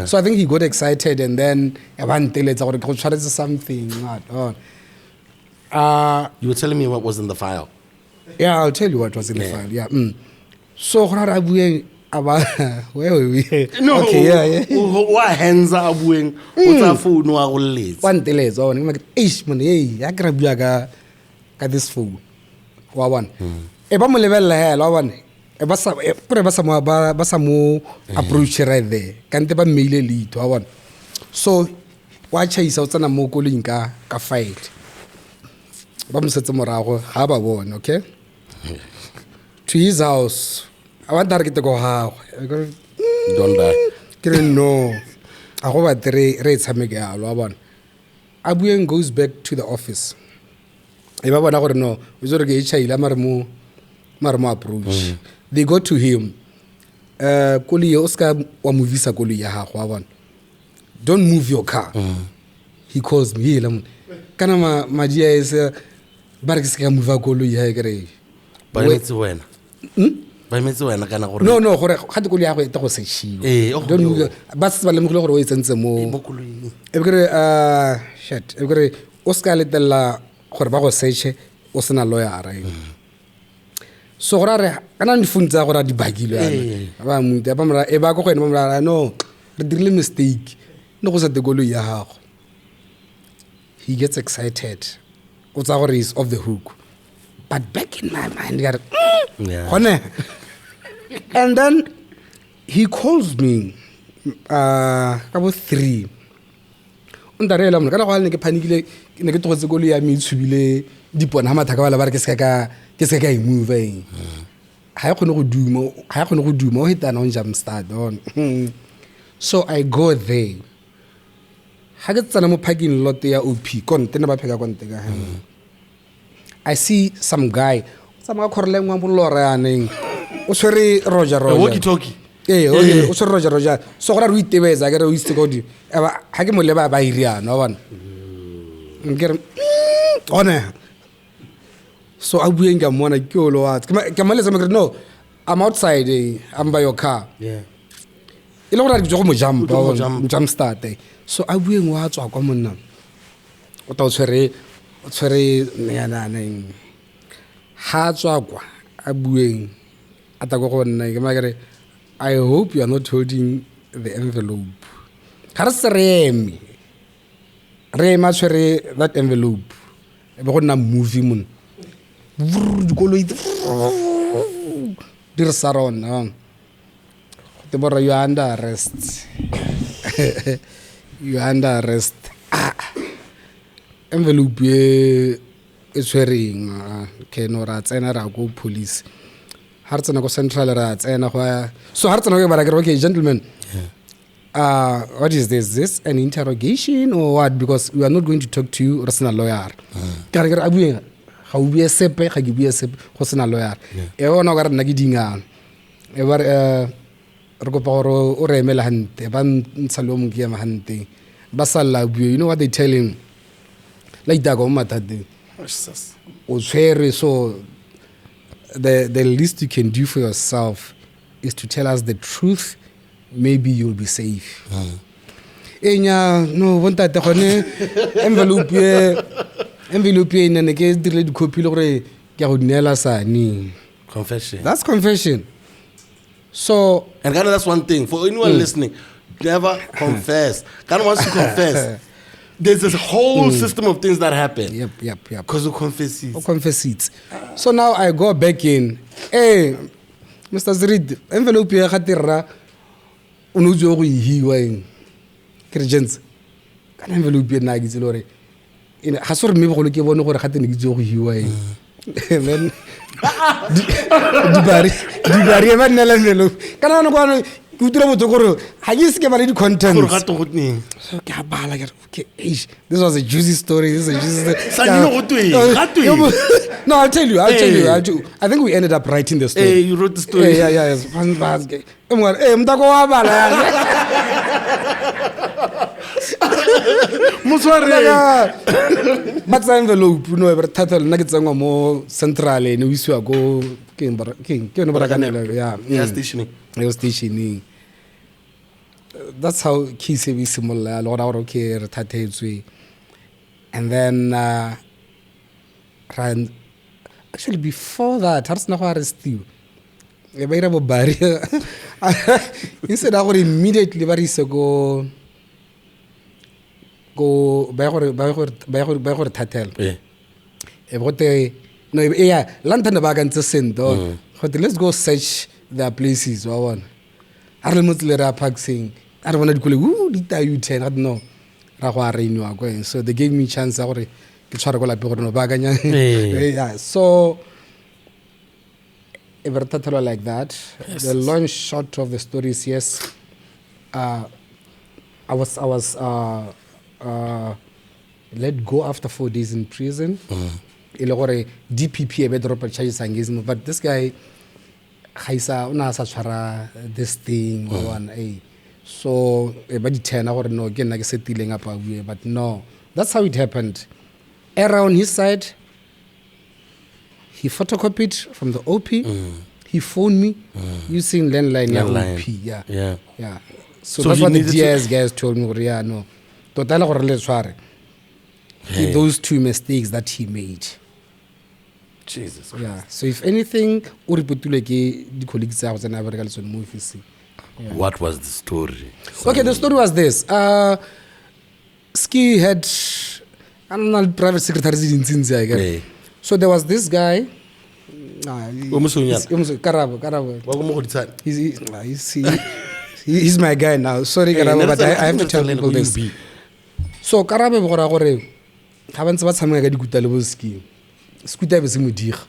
So I think he got excited and then something. You were telling me what was in the file. Yeah, I'll tell you what was in the file. Yeah. So where were we? No. Okay, yeah. What hands are Abuyen? What's our phone? No, I will late. One tells on like, man, hey, I grab this food. One. Eba mo level one. Eba samo approach right there. Kante ba mail lead to one. So watch is out na mo kolinka ka fight. Ba mo setsa morago ha ba bona, okay? To his house. I want to go how. Don't die. No. I hope at Abuyen goes back to the office. They go to him. Don't move your car. He calls me. Kana magia is barkiska move But it's when. No, ga gore ga te ya go eta go sechiwa don't move ba se ba le mogolo gore o etsentse mo e bere shit e bere o ska letella gore ba go search o sena lawyer so gore re kana ndi funza gore di bagile ba muta ba mra e ba go go mra no re dirile mistake no go sa te golo ya gago. He gets excited o tsa gore is off the hook, but back in my mind got and then he calls me about 3. Undarela mna kana go ne ke panikile ne ke togetse go le ya me tshubile dipona ha mathaka ba la ba re ke se ka e move ha e khone go duma o hitana on jump start on. So I go there ha ke tsana mo parking lot ya OP konte ne ba pheka konte ka ha I see some guy some ga khorleng wa bolora yaneng o tshwere Roger walkie talkie o tshwere Roger so gore re itebeza ke re o itse go di ha ke mo leba ba iriana wa bona ngere ona so Abuyen ga mona ke o lo wa ke malesa me no I'm outside I'm by your car yeah ile gore di go mo jump start so Abuyen wa tswa kwa monna o ta o tshwere yana neng ha tswa kwa Abuyen ata go gonna ke magere I hope you are not holding the envelope. Rema tshwere that envelope e be go nna movie mon dikoloi dir saron te bora you are under arrest. You are under arrest. Envelope e tshwereng ke no ra tsena ra go police ha re tsena go central ra tsena go so ha re tsena go bara ke okay gentlemen what is this an interrogation or what, because we are not going to talk to you, re sena lawyer ka re Abuyen ga o bua sepe ga ke bua sepe go sena lawyer e bona ga re nna ke dingana e ba re go pa gore o re emela hante ba ntshalo mo ke ema hante ba sala Abuyen. You know what they tell him like that go mathate o tshwere. So the least you can do for yourself is to tell us the truth maybe you'll be safe. No, one that envelope in and against the red copy Confession. That's confession. So And kind of that's one thing for anyone listening. Never confess. Kind of wants to confess. There's this whole system of things that happen. Yep. Because of confesses. Confess. So now I go back in. Hey, Mr. Serite, envelope ya khatira unujo go hiwa Christians. Kana envelope na gitse lore. Ina ha sore me go le ke bone gore khatene ke go hiwa then di ba nna la envelope. Kana no go kutura botho gore ha ke se ke ba le di contents. So ke a bala ke okay, this was a juicy story. This is a juicy story. No, I'll tell you. I think we ended up writing the story. Hey, you wrote the story. Yeah. Mtako wa bala. But envelope, title na ke tsengwa mo central ne o isiwa go ke no barakanela stationing. That's how key service simolla lo ra okay re thatetswe. And then actually before that ha re sena go arrestiwa e ba ira bo barrier instead of immediately ba re ise go ba gore thatela e bote no yeah lantana ba ka ntse sendo let's go search their places wa bona a re motsile ra parking a re bona dikole di ta U10 I don't know ra go arraigniwa go so they gave me chance gore ke tshware go lape gore no ba kanya yeah so ever tatalo like that. Yes. The long short of the story is yes. I was let go after 4 days in prison. DPP but this guy this thing so but no, that's how it happened. Error on his side. He photocopied from the OP. He phoned me using landline. OP. Yeah. So that's what the DS guys told me. Yeah, no. Those two mistakes that he made. Jesus Christ. Yeah. So if anything, what was the story? Okay, the story was this. Ski had private secretary. So there was this guy. He's my guy now. Sorry, Karabo, but I have to tell people this. So Karabo gore haven't ba tshameka ka dikuta le boski. Skuta be se modira.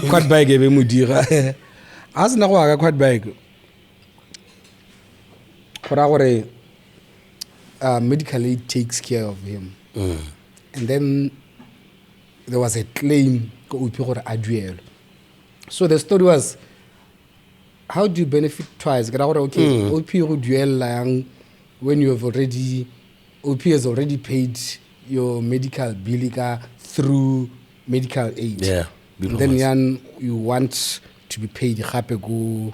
Quad bike be modira. As na go aga quad bike. Gore medical aid takes care of him. And then there was a claim so the story was, how do you benefit twice? Okay, OP when you have already, OP has already paid your medical bill through medical aid. Yeah. And then you want to be paid go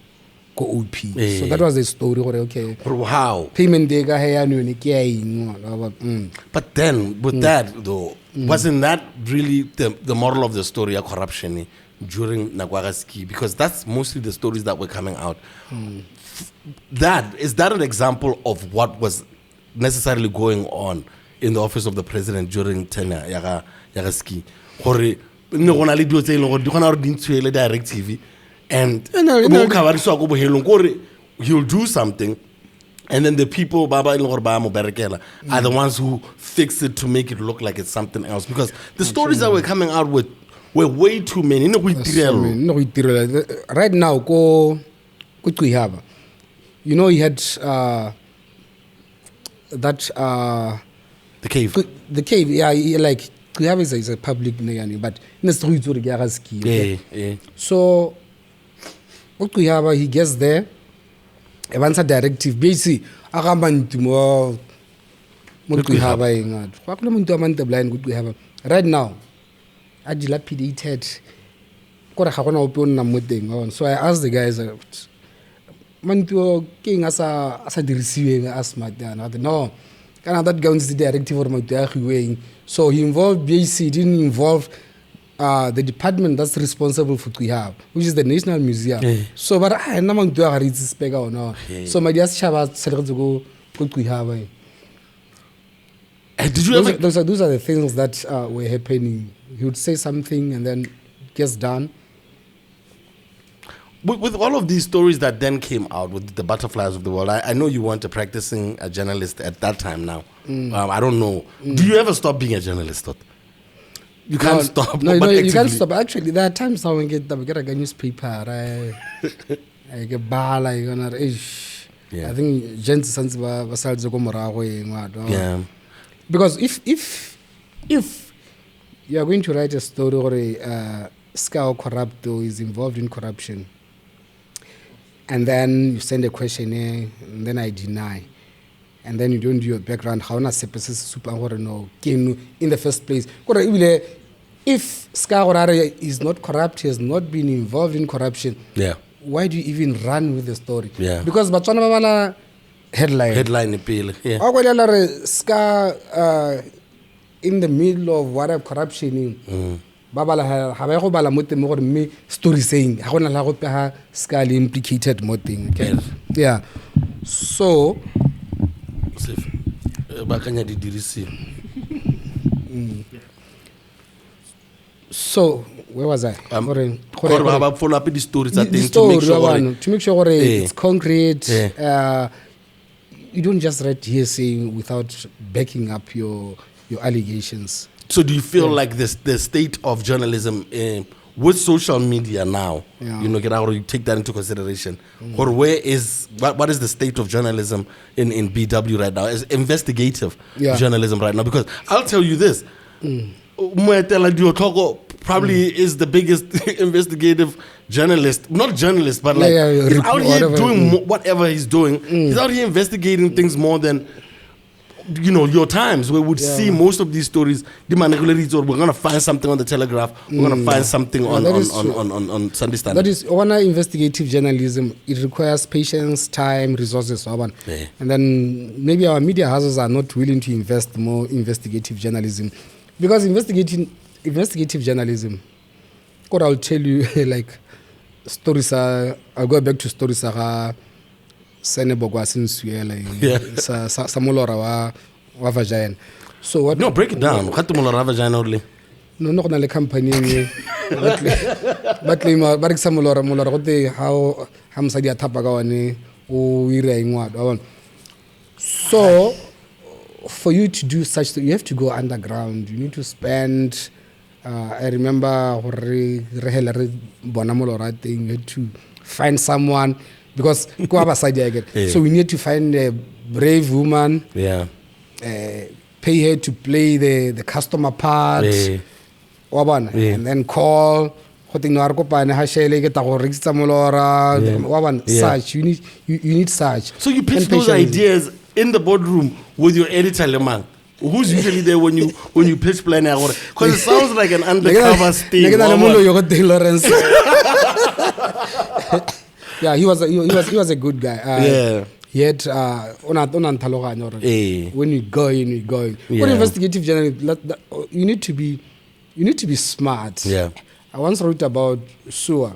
OP. So that was the story. Okay. How? Payment day But then with that though, wasn't that really the moral of the story of corruption during Nagwagaski? Because that's mostly the stories that were coming out. Is that an example of what was necessarily going on in the office of the president during tenure Yagaski? Directive and he'll do something. And then the people are the ones who fix it to make it look like it's something else. Because the stories that were coming out with were way too many. Right now, you know, he had that the cave. The cave, yeah, like Kuyaba is a public name, but so Kuyaba, he gets there. Once a directive, basically, right now, I dilapidated. So I asked the guys, mantuo king asa dirisiweng as smart yana no kana that guy is the directive for mantuo so he involved BAC, didn't involve the department that's responsible for Kuihab, which is the National Museum. So but I na mantuo ga re itse speaker or no. So my dear chaba seletse go Kuihab. Did you ever? Those are the things that were happening. He would say something and then gets done. With all of these stories that then came out with the butterflies of the world, I know you weren't a practicing journalist at that time now. I don't know. Do you ever stop being a journalist? You can't stop. No, you can't stop. Actually, there are times now when I get a newspaper, I get bala, I think gents yeah. Because if you are going to write a story or a scout corrupto is involved in corruption, and then you send a questionnaire, and then I deny, and then you don't do your background, how na sepsis super no in the first place. If scout is not corrupt, he has not been involved in corruption, why do you even run with the story? Because Batswana babala headline appeal. Ska in the middle of whatever corruption babala ha ba go bala mo teng gore me story saying ha gona la go pega ska le implicated mo teng. Okay, yeah, so ba kanya di dirisi. So where was I? Follow up the stories to make sure it's concrete. You don't just write hearsay without backing up your allegations. So do you feel like the state of journalism with social media now, you take that into consideration? Or what is the state of journalism in BW right now? Is investigative journalism right now? Because I'll tell you this, Moetela Diotoko probably is the biggest investigative journalist, not journalist, but he's out here doing whatever he's doing. He's out here investigating things more than your times where we would see most of these stories. We're going to find something on the Telegraph. We're going to find something on Sunday Standard. That is one investigative journalism. It requires patience, time, resources, and then maybe our media houses are not willing to invest more investigative journalism, because investigative journalism, what I'll tell you, like stories are, I'll go back to stories are Senebogwa Sinsuela, Samolora wa vagina. So what? No, break it down. What Samolora vagina only? No, not only company. But Samolora Molora, how Hamsadia Tapagawane, or we. So for you to do such, you have to go underground. You need to spend. I remember you had to find someone, because so we need to find a brave woman, pay her to play the customer part, and then call. Search. You need search. So you pitch those ideas in the boardroom with your editor Lemang. Who's usually there when you pitch plan? Because it sounds like an undercover sting. Yeah, he was a good guy. He had when you go in. What investigative journalism? You need to be smart. I once wrote about SUA.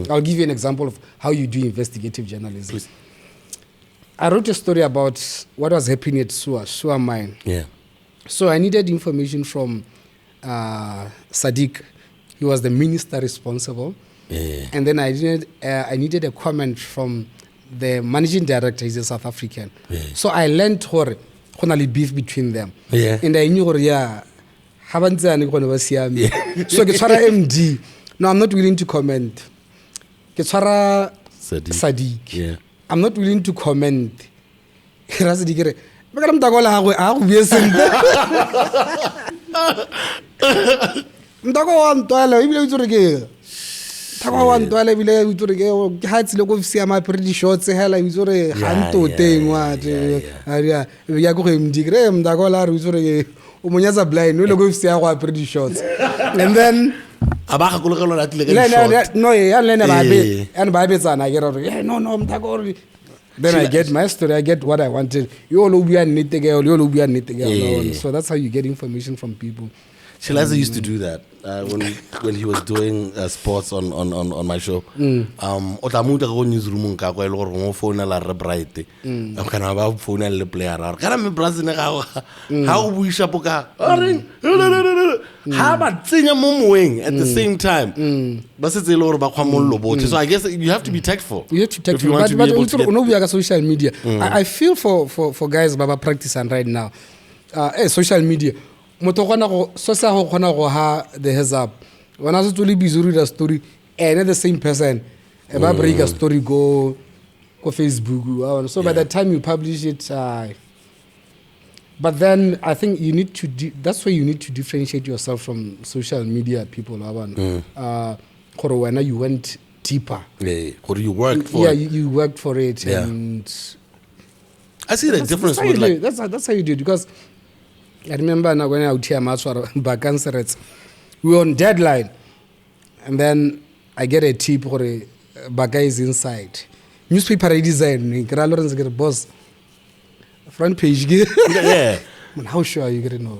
I'll give you an example of how you do investigative journalism. Please. I wrote a story about what was happening at SUA mine. So I needed information from Sadiq. He was the minister responsible. And then I needed a comment from the managing director. He's a South African. So I learned how beef between them. And I knew, so MD. No, I'm not willing to comment. Sadiq. I'm not willing to comment. Pretty short and then Abaga kologelo la tlile no, then I get my story, I get what I wanted. So that's how you get information from people. Shilaza used to do that when he was doing sports on my show. Otamuta go newsroom ka go ile gore mo phone la re bright. Kana ba phone le player ra. Kana me Brazil ga how we shapoka. Ha ba tsenya mo moeng at the same time. Ba se tsele gore ba khwa mollo botse. So I guess you have to be tactful. You have to be tactful. But social media. I feel for guys baba practicing right now. Social media. Moto gona go so sa go gona go ha the heads up when I was to busy read a story and the same person ba break a story go Facebook so by the time you publish it but then I think you need to that's why you need to differentiate yourself from social media people you went deeper or you worked for it. You worked for it and I see the difference with like that's how you do it because I remember now when I would hear back answers, we were on deadline, and then I get a tip or a bagay is inside. Newspaper redesign, Lawrence get a boss front page. Yeah. How sure are you gonna know?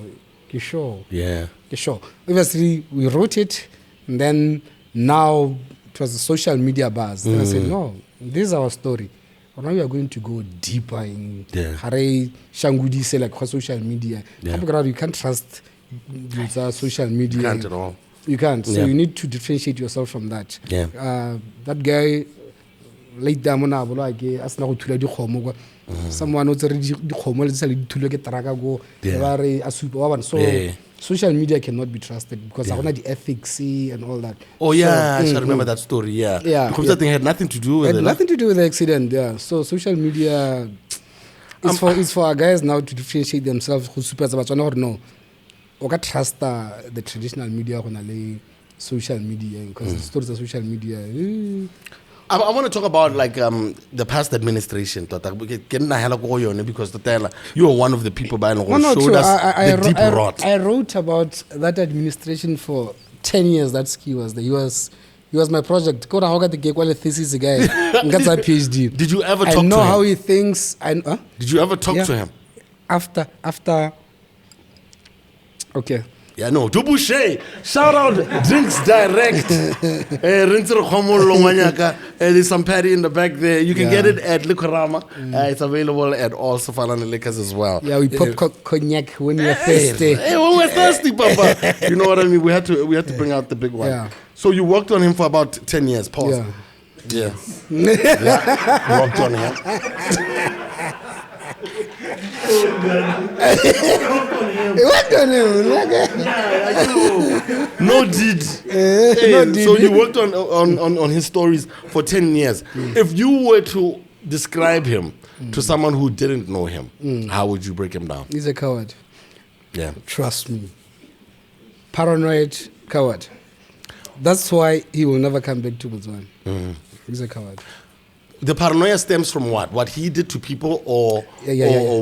You sure? Yeah. You sure? Obviously, we wrote it, and then now it was a social media buzz. Then I said, no, this is our story. But now we are going to go deeper in Hare Shangudi say like social media. You can't trust social media. You can't at all. You can't. So you need to differentiate yourself from that. Yeah. That guy late damona bolo ake asna go thula di khomo kwa. Someone who already di khomo le tsale di thula ke traka go. Ba re asupa wa bana. So social media cannot be trusted because I want the ethics and all that. Oh yeah, I remember that story. Yeah. Because that thing had nothing to do with it. Nothing to do with the accident. Yeah. So social media is for our guys now to differentiate themselves. Who super Batswana or no? Or can trust the traditional media on social media because the stories of social media. I want to talk about like the past administration. Because you are one of the people who showed us the deep rot. I wrote about that administration for 10 years. That's he was my project. Did you ever talk to him? I know how he thinks. Did you ever talk to him? After. Okay. Yeah, no. Dubushe, shout out Drinks Direct. There's some patty in the back there. You can get it at Likorama. It's available at all Safalana liquors as well. Yeah, we pop cognac when we're thirsty. Hey, when we're thirsty, Papa. You know what I mean? We had to bring out the big one. Yeah. So you worked on him for about 10 years. Pause. Yeah. Worked on him. No did. So you worked on his stories for 10 years. If you were to describe him to someone who didn't know him, how would you break him down? He's a coward. Yeah. Trust me. Paranoid coward. That's why he will never come back to Botswana. He's a coward. The paranoia stems from what? What he did to people, or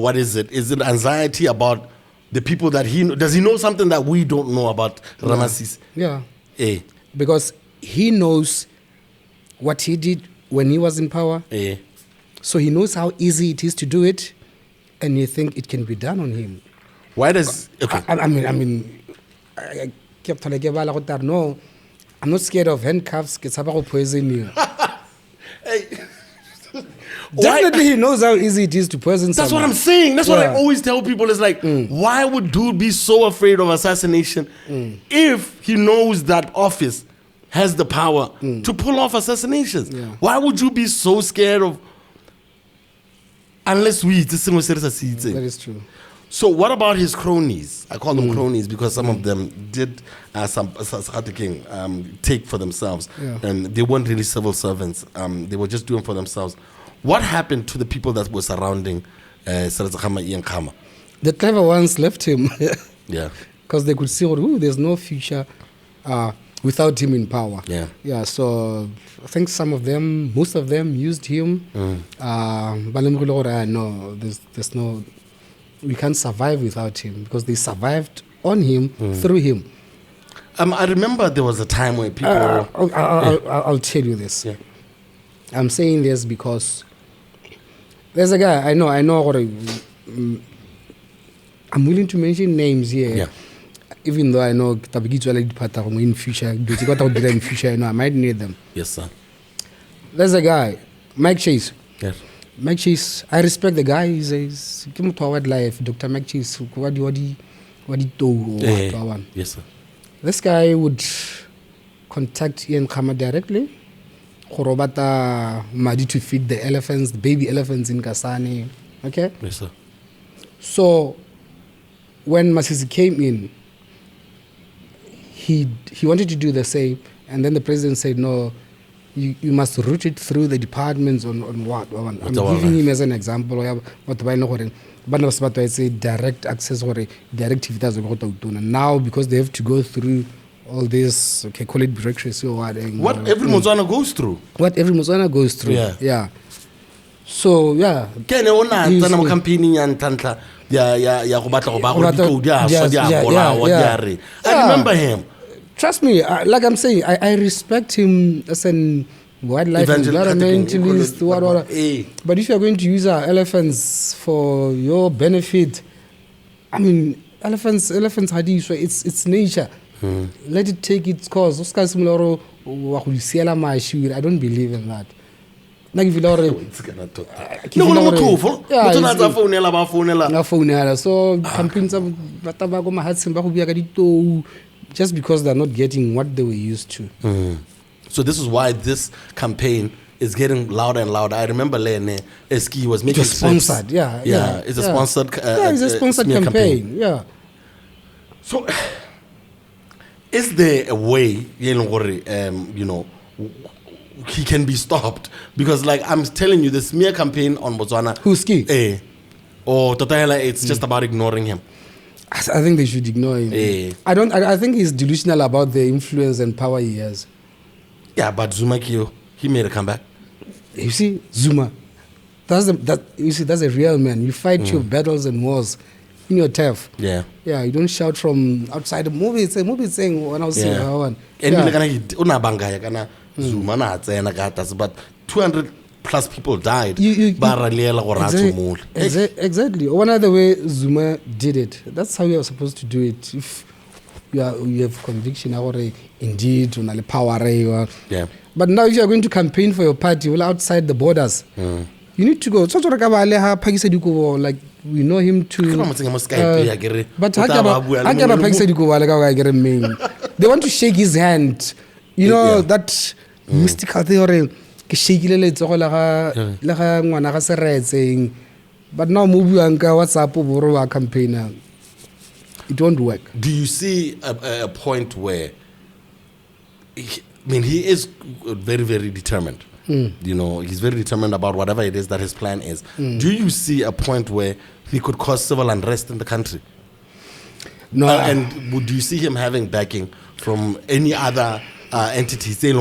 what is it? Is it anxiety about the people that he does? He know something that we don't know about Ramasis? Yeah. Because he knows what he did when he was in power. So he knows how easy it is to do it, and you think it can be done on him. Why does? Okay. I mean, no, I'm not scared of handcuffs. Poison you. Definitely he knows how easy it is to poison someone. That's what I'm saying. That's what I always tell people. It's like, why would dude be so afraid of assassination if he knows that office has the power to pull off assassinations? Yeah. Why would you be so scared of? Unless that is true. So what about his cronies? I call them cronies because some of them did take for themselves, and they weren't really civil servants. They were just doing for themselves. What happened to the people that were surrounding Serite and Khama? The clever ones left him. Yeah. Because they could see, there's no future without him in power. Yeah. Yeah. So I think most of them used him. No, there's no. We can't survive without him because they survived on him through him. I remember there was a time where people. I'll tell you this. Yeah. I'm saying this because there's a guy I know. I'm willing to mention names here. Yeah. Even though I know in future, in future, I might need them. Yes, sir. There's a guy, Mike Chase. Yes. Mike Chase, I respect the guy. He's wildlife. Dr. Mike Chase, what do you do? Yes, sir. This guy would contact Ian Khama directly. Khorobata Madi to feed the elephants, the baby elephants in Kasane. Okay? Yes, sir. So when Masisi came in, he wanted to do the same, and then the president said, no, you must route it through the departments on what? I'm giving him as an example. But I say direct access or directive does now because they have to go through all this, okay, call it bureaucracy or what. What every Botswana goes through. What every Botswana goes through. Yeah. So yeah. I remember him. Trust me, like I'm saying, I respect him as an wildlife environmentalist. What. But if you are going to use our elephants for your benefit, I mean, elephants it's nature. Let it take its course. I don't believe in that. Like if you so just because they're not getting what they were used to. So this is why this campaign is getting louder and louder. I remember Lene Eski was making sponsored. It's a sponsored. It's a sponsored campaign. Yeah. So, is there a way, he can be stopped? Because, like I'm telling you, the smear campaign on Botswana. Who's key? Or Totahela, it's just about ignoring him. I think they should ignore him. I think he's delusional about the influence and power he has. Yeah, but Zuma Kyo, he made a comeback. You see, Zuma, that's a real man. You fight your battles and wars in your turf. Yeah. Yeah, you don't shout from outside the movie. It's a movie saying when I was saying one. Zuma but 200 plus people died. Exactly. One other way Zuma did it. That's how you are supposed to do it. If you have conviction or indeed on power. Yeah. But now if you are going to campaign for your party outside the borders, you need to go. Like we know him to. But they want to shake his hand. You know that mystical theory. But now WhatsApp campaigner. It won't work. Do you see a point where he is very, very determined. He's very determined about whatever it is that his plan is. Do you see a point where he could cause civil unrest in the country? No. And do you see him having backing from any other entity saying,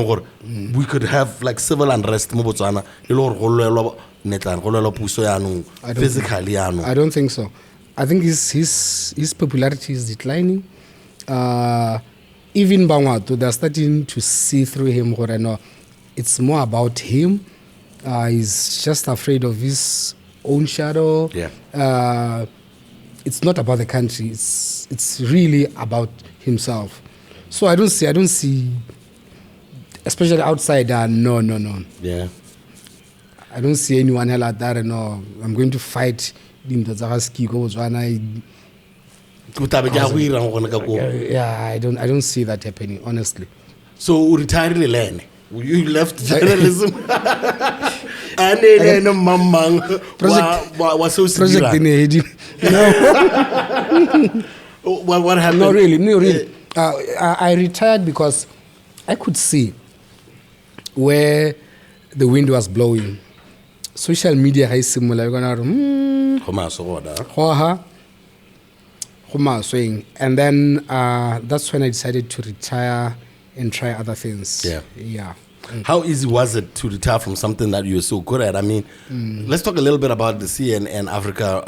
we could have like civil unrest in Botswana physically? I don't think so. I think his popularity is declining. Even Bangwatu, they're starting to see through him. It's more about him. He's just afraid of his own shadow. Yeah. It's not about the country. It's really about himself. So I don't see, especially outside. No. Yeah. I don't see anyone else out there. No, I'm going to fight. Yeah, I don't see that happening, honestly. So retired Lene. You left journalism. Project in What happened? No, really. I retired because I could see where the wind was blowing. Social media is similar. And then that's when I decided to retire and try other things. Yeah. How easy was it to retire from something that you were so good at? I mean, let's talk a little bit about the CNN Africa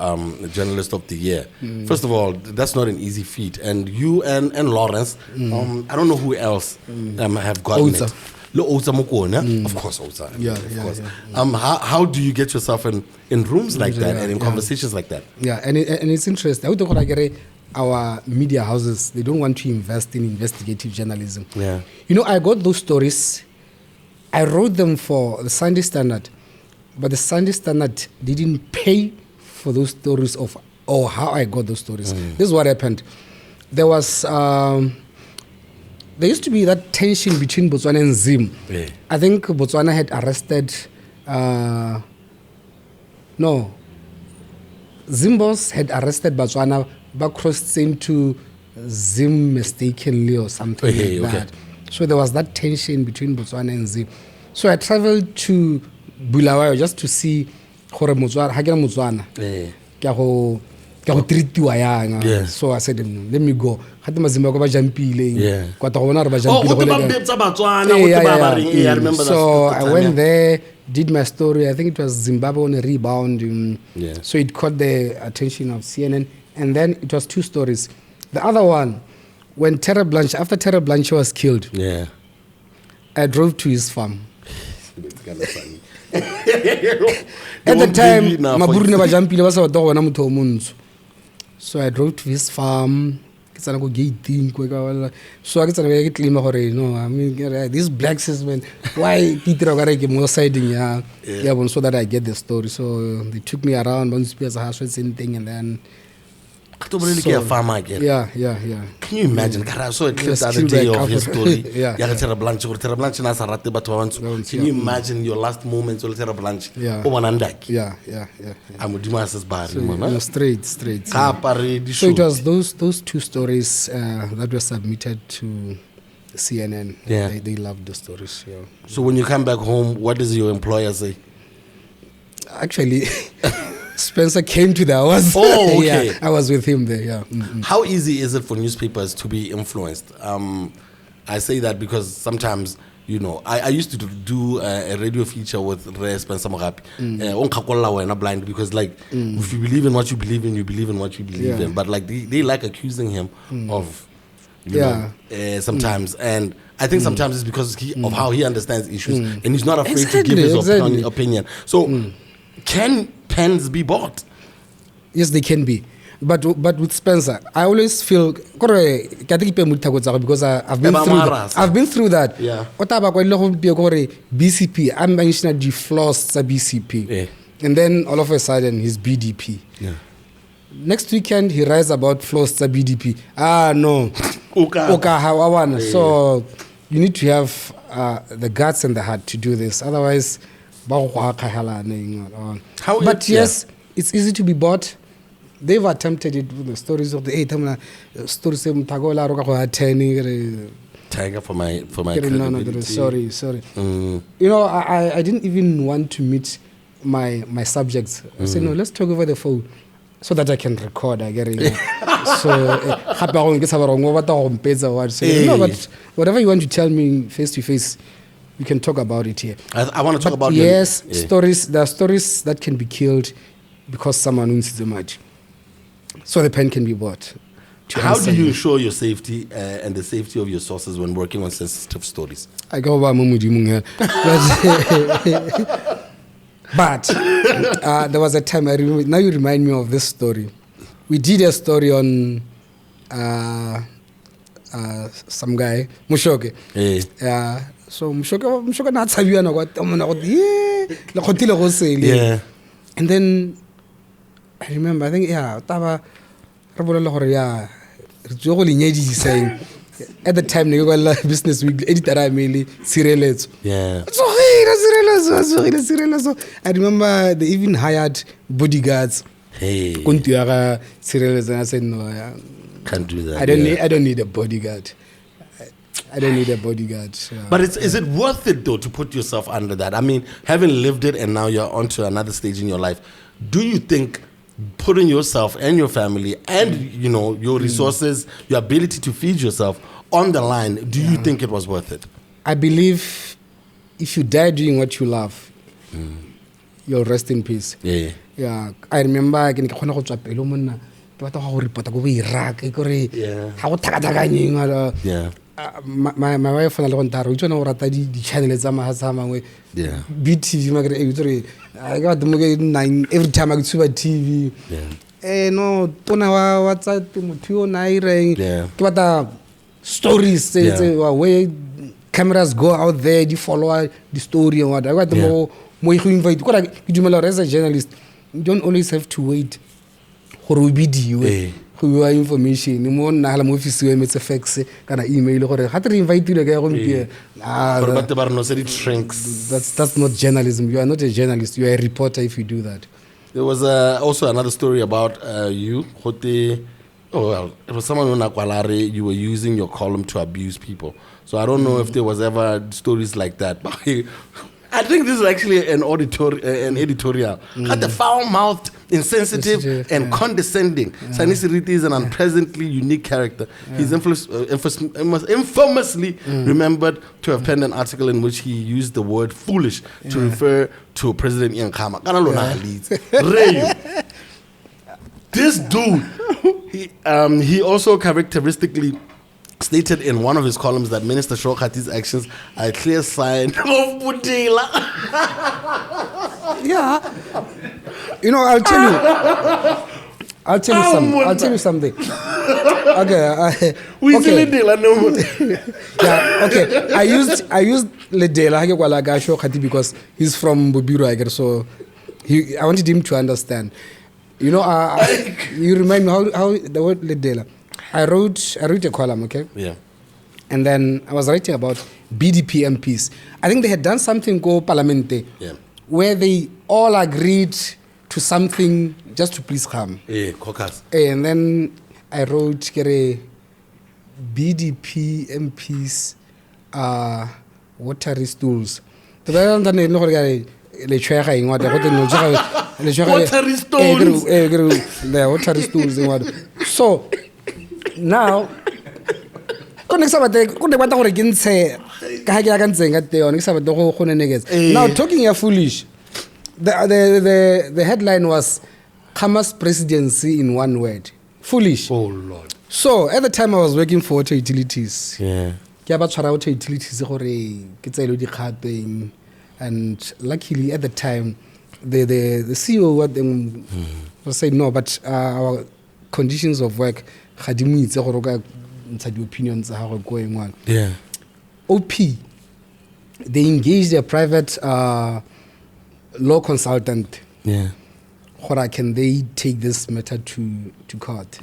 Journalist of the Year. First of all, that's not an easy feat. And you and Lawrence, I don't know who else have gotten it. Of course, Oza. Yeah, of yeah, course. yeah. How do you get yourself in rooms like that and in conversations like that? Yeah, and it's interesting. I would talk like our media houses, they don't want to invest in investigative journalism. Yeah. You know, I got those stories. I wrote them for the Sunday Standard, but the Sunday Standard didn't pay for those stories or how I got those stories. This is what happened. There was there used to be that tension between Botswana and Zim. Yeah. I think Botswana had arrested Zimbos had arrested Batswana, but crossed into Zim mistakenly or something like that. So there was that tension between Botswana and Zim. So I traveled to Bulawayo just to see Motswana. Yeah. So I said, let me go. Yeah. So I went there, did my story. I think it was Zimbabwe on a rebound. So it caught the attention of CNN. And then it was 2 stories. The other one, when after Terra Blanche was killed, I drove to his farm. At the time, so I drove to his farm. So I get these blacks, man, why more siding, so that I get the story. So they took me around, thing, and then yeah. Can you imagine? I saw a clip the other day of his story. Can you imagine your last moments with Terra Blanche? Yeah. Straight. So it was those 2 stories that were submitted to CNN. Yeah. They loved the stories. Yeah. So when you come back home, what does your employer say? Actually, Spencer came to the house. Oh, okay. I was with him there. Yeah. How easy is it for newspapers to be influenced? I say that because sometimes, you know, I used to do a radio feature with Spencer Mogapi. Blind because, like, if you believe in what you believe in, you believe in what you believe in. But like they like accusing him of, you know, sometimes. And I think sometimes it's because of how he understands issues, and he's not afraid to give his opinion. So. Can pens be bought? Yes, they can be. But with Spencer, I always feel because I've been through that. Yeah. BCP, I'm mentioning the flaws BCP. Yeah. And then all of a sudden he's BDP. Yeah. Next weekend he writes about flaws BDP. No. So you need to have the guts and the heart to do this. Otherwise, yes, it's easy to be bought. They've attempted it with the stories of the 8 stories of Tiger for my sorry. You know, I didn't even want to meet my subjects. I said, no, let's talk over the phone so that I can record. I get it. So no, but whatever you want to tell me face to face, we can talk about it here. I want to talk about stories. There are stories that can be killed because someone wins the match. So the pen can be bought. How do you ensure your safety and the safety of your sources when working on sensitive stories? I go about but there was a time I remember. Now you remind me of this story. We did a story on some guy Mushoke. So Mushoke na tshabiwa na go and then I remember, I think, taba saying at the time, Business Week editor I mainly Sirelezo. I remember they even hired bodyguards. Hey, and I said, no, can't do that. I don't need a bodyguard. I don't need a bodyguard. But is it worth it though to put yourself under that? I mean, having lived it and now you're onto another stage in your life, do you think putting yourself and your family and your resources, your ability to feed yourself on the line, do you think it was worth it? I believe if you die doing what you love, you'll rest in peace. Yeah, I remember I can go to pelo monna ke batla go report go Iraq gore ha go thakathakaneng my wife na le go ntara o tsona o rata di channel tsa mahasa mangwe BTV magre e tsore I got the nine every time I go to TV no pona wa tsa motho na ireng ke batla stories where cameras go out there, you follow the story and what. I got the more you invite. You as a journalist, you don't always have to wait for video. Who are information? You more na hala mo office we metse fax kana email gore ha re invite you ga go mpie. That's not journalism. You are not a journalist. You are a reporter if you do that. There was also another story about you. Oh well, it was someone you were using your column to abuse people. So I don't know if there was ever stories like that. But I think this is actually an editorial. Got the foul-mouthed, insensitive, and condescending. Sonny Serite is an unpleasantly unique character. He's infamously remembered to have penned an article in which he used the word foolish to refer to President Khama. This dude, he also characteristically stated in one of his columns that Minister Shokati's actions are a clear sign of Budila. Yeah. You know, I'll tell you something. Okay. Yeah, okay. I used Ledela Shokati because he's from Bubiro, I guess, so I wanted him to understand. You know, you remind me how the word Ledela. I wrote a column, okay? Yeah. And then I was writing about BDP MPs. I think they had done something called Parliamentarians, where they all agreed to something just to please Khama. Caucus. And then I wrote BDP MPs watery stools. Watery stools. So now now talking here foolish, the headline was Khama's presidency in one word, foolish. Oh Lord. So at the time I was working for water utilities, and luckily at the time the CEO was saying no, but our conditions of work had the opinions are going on. OP, they engaged a private law consultant. How can they take this matter to court?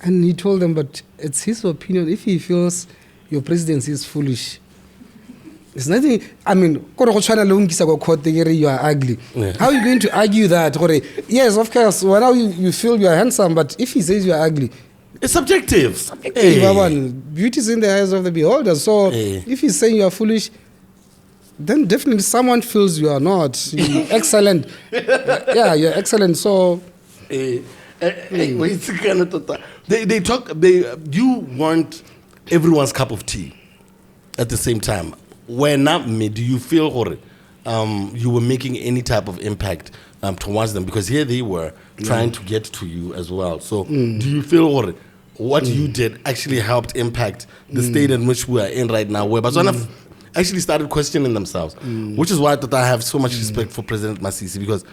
And he told them, but it's his opinion. If he feels your presidency is foolish, it's nothing. I mean, you are ugly. How are you going to argue that? Yes, of course. Well, now you feel you are handsome, but if he says you are ugly, it's subjective. Beauty is in the eyes of the beholder. So if he's saying you are foolish, then definitely someone feels you are not. You're excellent. You're excellent. So you want everyone's cup of tea at the same time. When not me, do you feel you were making any type of impact towards them? Because here they were trying to get to you as well. So do you feel what you did actually helped impact the state in which we are in right now, where Batswana actually started questioning themselves, which is why I have so much respect for President Masisi, because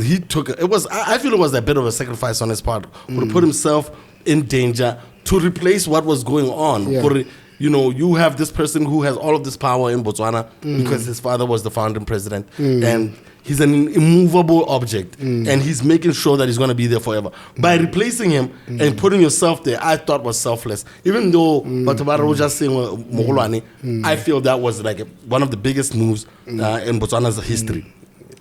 he took I feel it was a bit of a sacrifice on his part to put himself in danger to replace what was going on. You have this person who has all of this power in Botswana because his father was the founding president, and he's an immovable object, and he's making sure that he's going to be there forever. By replacing him and putting yourself there, I thought was selfless. Even though Batabara was just saying Mogolwane, I feel that was like one of the biggest moves in Botswana's history.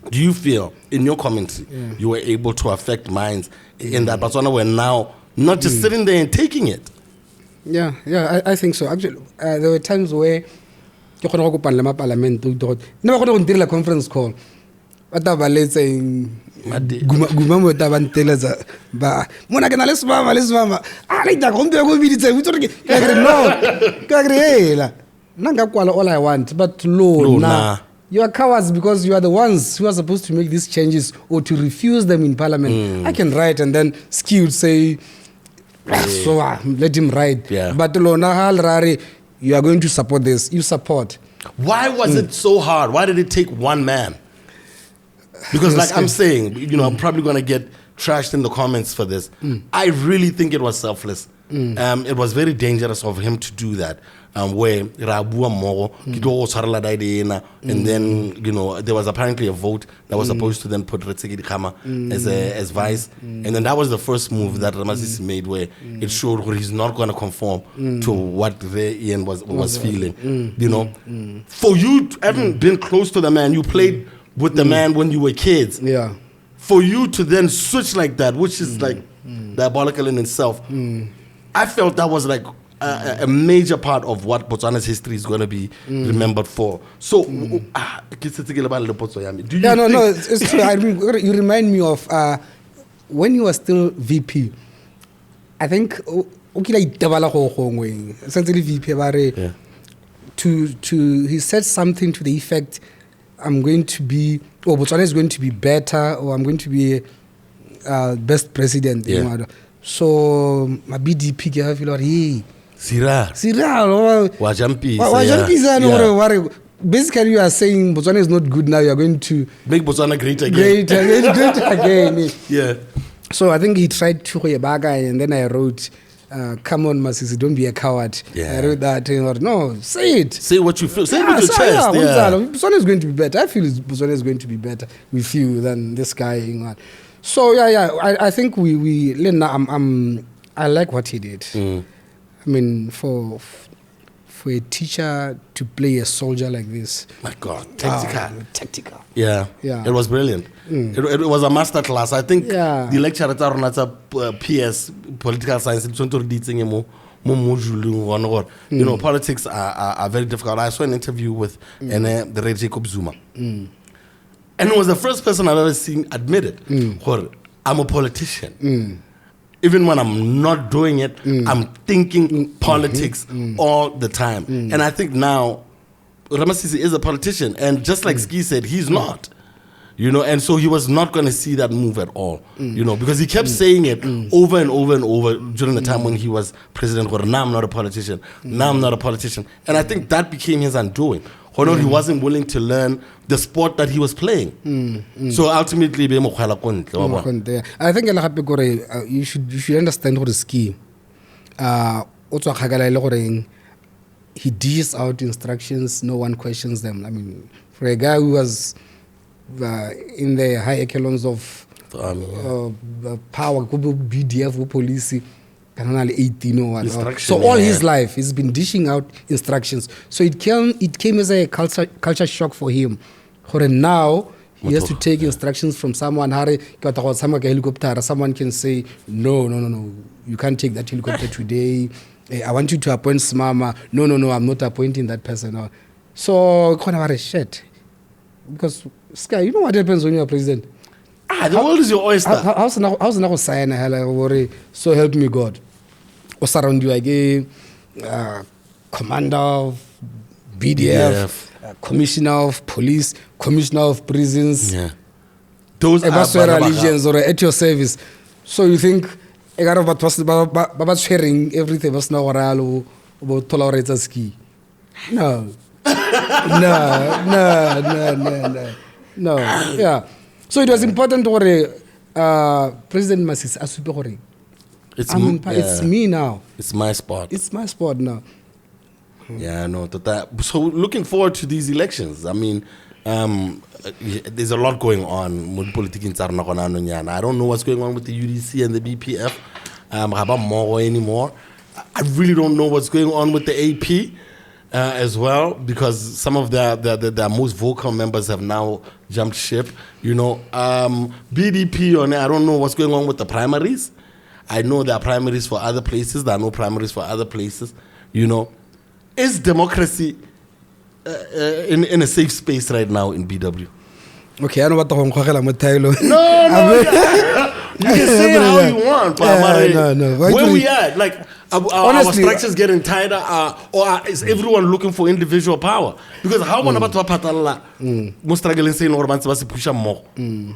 Do you feel, in your commentary, you were able to affect minds in that Batswana were now not just sitting there and taking it? Yeah, I think so. Actually, there were times where you could go to Parliament, never go to a conference call. What about let's say, Gumamo Tabanteleza, Monagana, let's mama. I like that. Nangakwala all I want, but nah. You are cowards because you are the ones who are supposed to make these changes or to refuse them in Parliament. I can write and then Ski would say, let him write. Yeah. But you are going to support this. You support. Why was it so hard? Why did it take one man? Because like I'm saying, I'm probably going to get trashed in the comments for this. I really think it was selfless. It was very dangerous of him to do that. Where and then there was apparently a vote that was supposed to then put Khama as vice, and then that was the first move that Ramazis made, where it showed where he's not going to conform to what Ian was feeling. For you to having been close to the man, you played with the man when you were kids. Yeah. For you to then switch like that, which is like diabolical in itself, I felt that was like a major part of what Botswana's history is going to be remembered for. So, do you it's true. You remind me of when you were still VP. I think essentially VP he said something to the effect, Botswana is going to be better, or I'm going to be best president. So my BDP I feel like basically you are saying Botswana is not good now, you are going to make Botswana great again. Great again. Yeah. So I think he tried to and then I wrote come on Masisi, don't be a coward. I wrote that no, say it. Say what you feel. Say it with your chest. Botswana is going to be better. I feel Botswana is going to be better with you than this guy. So I think we I like what he did. I mean, for a teacher to play a soldier like this, my God, tactical. Yeah. It was brilliant. It was a master class. I think the lecture at PS political science politics are very difficult. I saw an interview with the Red Jacob Zuma. And it was the first person I've ever seen admit it. I'm a politician. Even when I'm not doing it, I'm thinking politics all the time. And I think now, Ramasisi is a politician. And just like Ski said, he's not. And so he was not going to see that move at all. Because he kept saying it over and over and over during the time when he was president. Now I'm not a politician. Now I'm not a politician. And I think that became his undoing. He wasn't willing to learn the sport that he was playing. So ultimately, I think you should understand what is Ski. He dishes out instructions, no one questions them. I mean, for a guy who was in the high echelons of power, BDF, police, 18 or what. So all his life he's been dishing out instructions. So it came as a culture shock for him. Now he has to take instructions from someone. Someone can say, no, you can't take that helicopter today. I want you to appoint Smama. No, I'm not appointing that person. So shit. Because Sky, you know what happens when you're president? The world is your oyster. How's not sign so help me God. Or surround you again, commander of BDF, commissioner of police, commissioner of prisons. Those are allegiance or at your service. So you think about sharing everything was now about tolerate Ski? No. No. Yeah. So it was important for President Masisi Asupehori. It's me now. It's my spot. It's my spot now. Yeah, no. So looking forward to these elections. I mean, there's a lot going on. I don't know what's going on with the UDC and the BPF. Anymore. I really don't know what's going on with the AP. As well, because some of the most vocal members have now jumped ship. BDP I don't know what's going on with the primaries. I know there are primaries for other places. There are no primaries for other places. Is democracy in a safe space right now in BW? Okay, I know what the home No. You can say how you want, but no. where we at? Like, our Honestly, structures getting tighter, or is everyone looking for individual power? Because how many about to patala most struggling saying or man se push more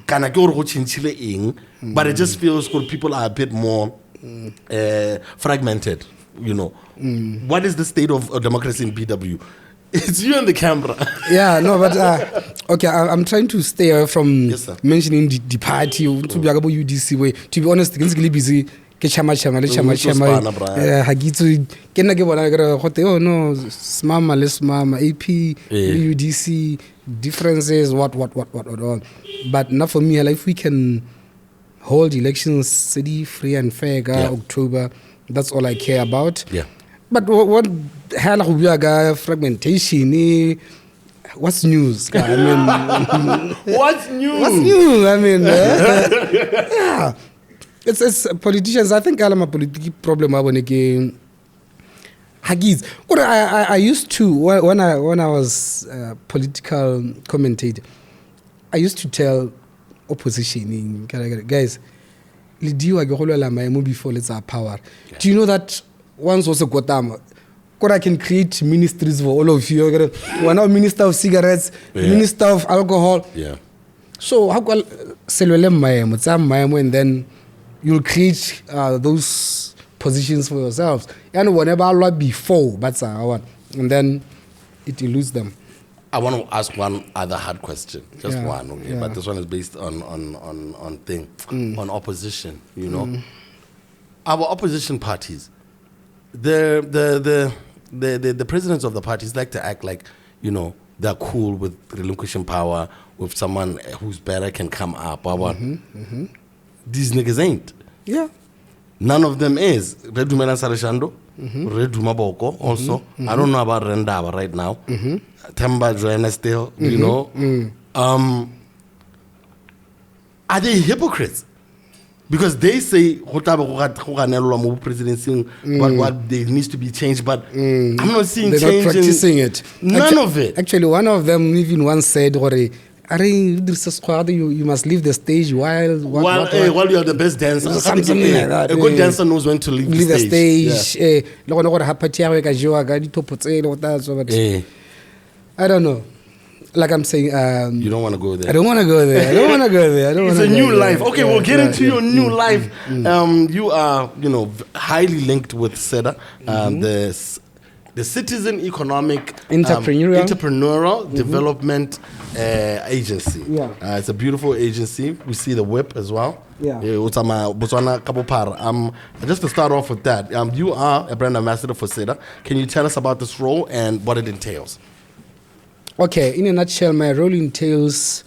kana ke go chinchile ing, but it just feels good. People are a bit more fragmented. You know, what is the state of democracy in PW? It's you and the camera. Yeah, no, but okay, I'm trying to stay away from mentioning the party to be about UDC way. To be honest, it's really busy. Ke chama hagitsu ke nna ke bona ke gote oh no smama le smama AP UDC differences what but not for me. Like if we can hold elections steady, free and fair October, that's all I care about. Yeah. But what hell fragmentation? What's news? I mean, What's new? What's new? I mean, yeah, it's politicians. I think I'm a political problem. Hagiz. I used to when I was political commentator, I used to tell opposition guys, before let's have power. Yeah. Do you know that once was a Gotama? I can create ministries for all of you. We're now minister of cigarettes, minister of alcohol. Yeah. So how can and then you'll create those positions for yourselves. And whenever I before, but and then it eludes them. I want to ask one other hard question, just one, okay? Yeah. But this one is based on on opposition. You know, our opposition parties, the presidents of the parties like to act like, you know, they're cool with relinquishing power, with someone who's better can come up. These niggas ain't. Yeah. None of them is. Redumela Sarashando, Reduma Boko also. I don't know about Rendaba right now. Temba Joanna still, you know. Are they hypocrites? Because they say what they needs to be changed, but I'm not seeing change. They're not practicing it. None of it. Actually, one of them even once said, you must leave the stage while you are the best dancer. Something like that. A good dancer knows when to leave the stage. Yeah. I don't know. Like I'm saying, you don't want to go there. I don't want to go there. It's a new life. Okay, we'll get into your new life. You are, you know, highly linked with CEDA, the Citizen Economic Entrepreneurial Development Agency. Yeah, it's a beautiful agency. We see the whip as well. Yeah. Botswana. Just to start off with that, you are a brand ambassador for CEDA. Can you tell us about this role and what it entails? Okay, in a nutshell, my role entails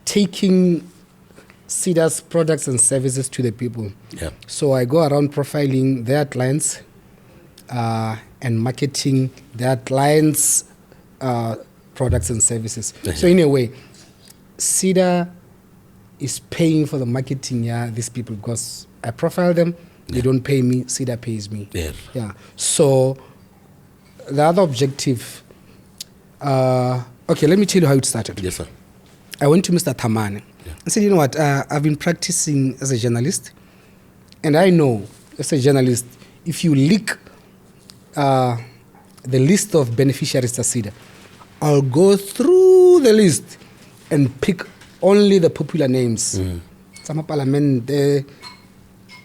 taking CEDA's products and services to the people. Yeah. So I go around profiling their clients and marketing their clients' products and services. So in a way, CEDA is paying for the marketing, these people, because I profile them, they don't pay me, CEDA pays me. Yeah. So the other objective, okay, let me tell you how it started. Yes, sir. I went to Mr. Thamane. I said, you know what, I've been practicing as a journalist, and I know, as a journalist, if you leak the list of beneficiaries to CEDA, I'll go through the list and pick only the popular names. Some parliament, you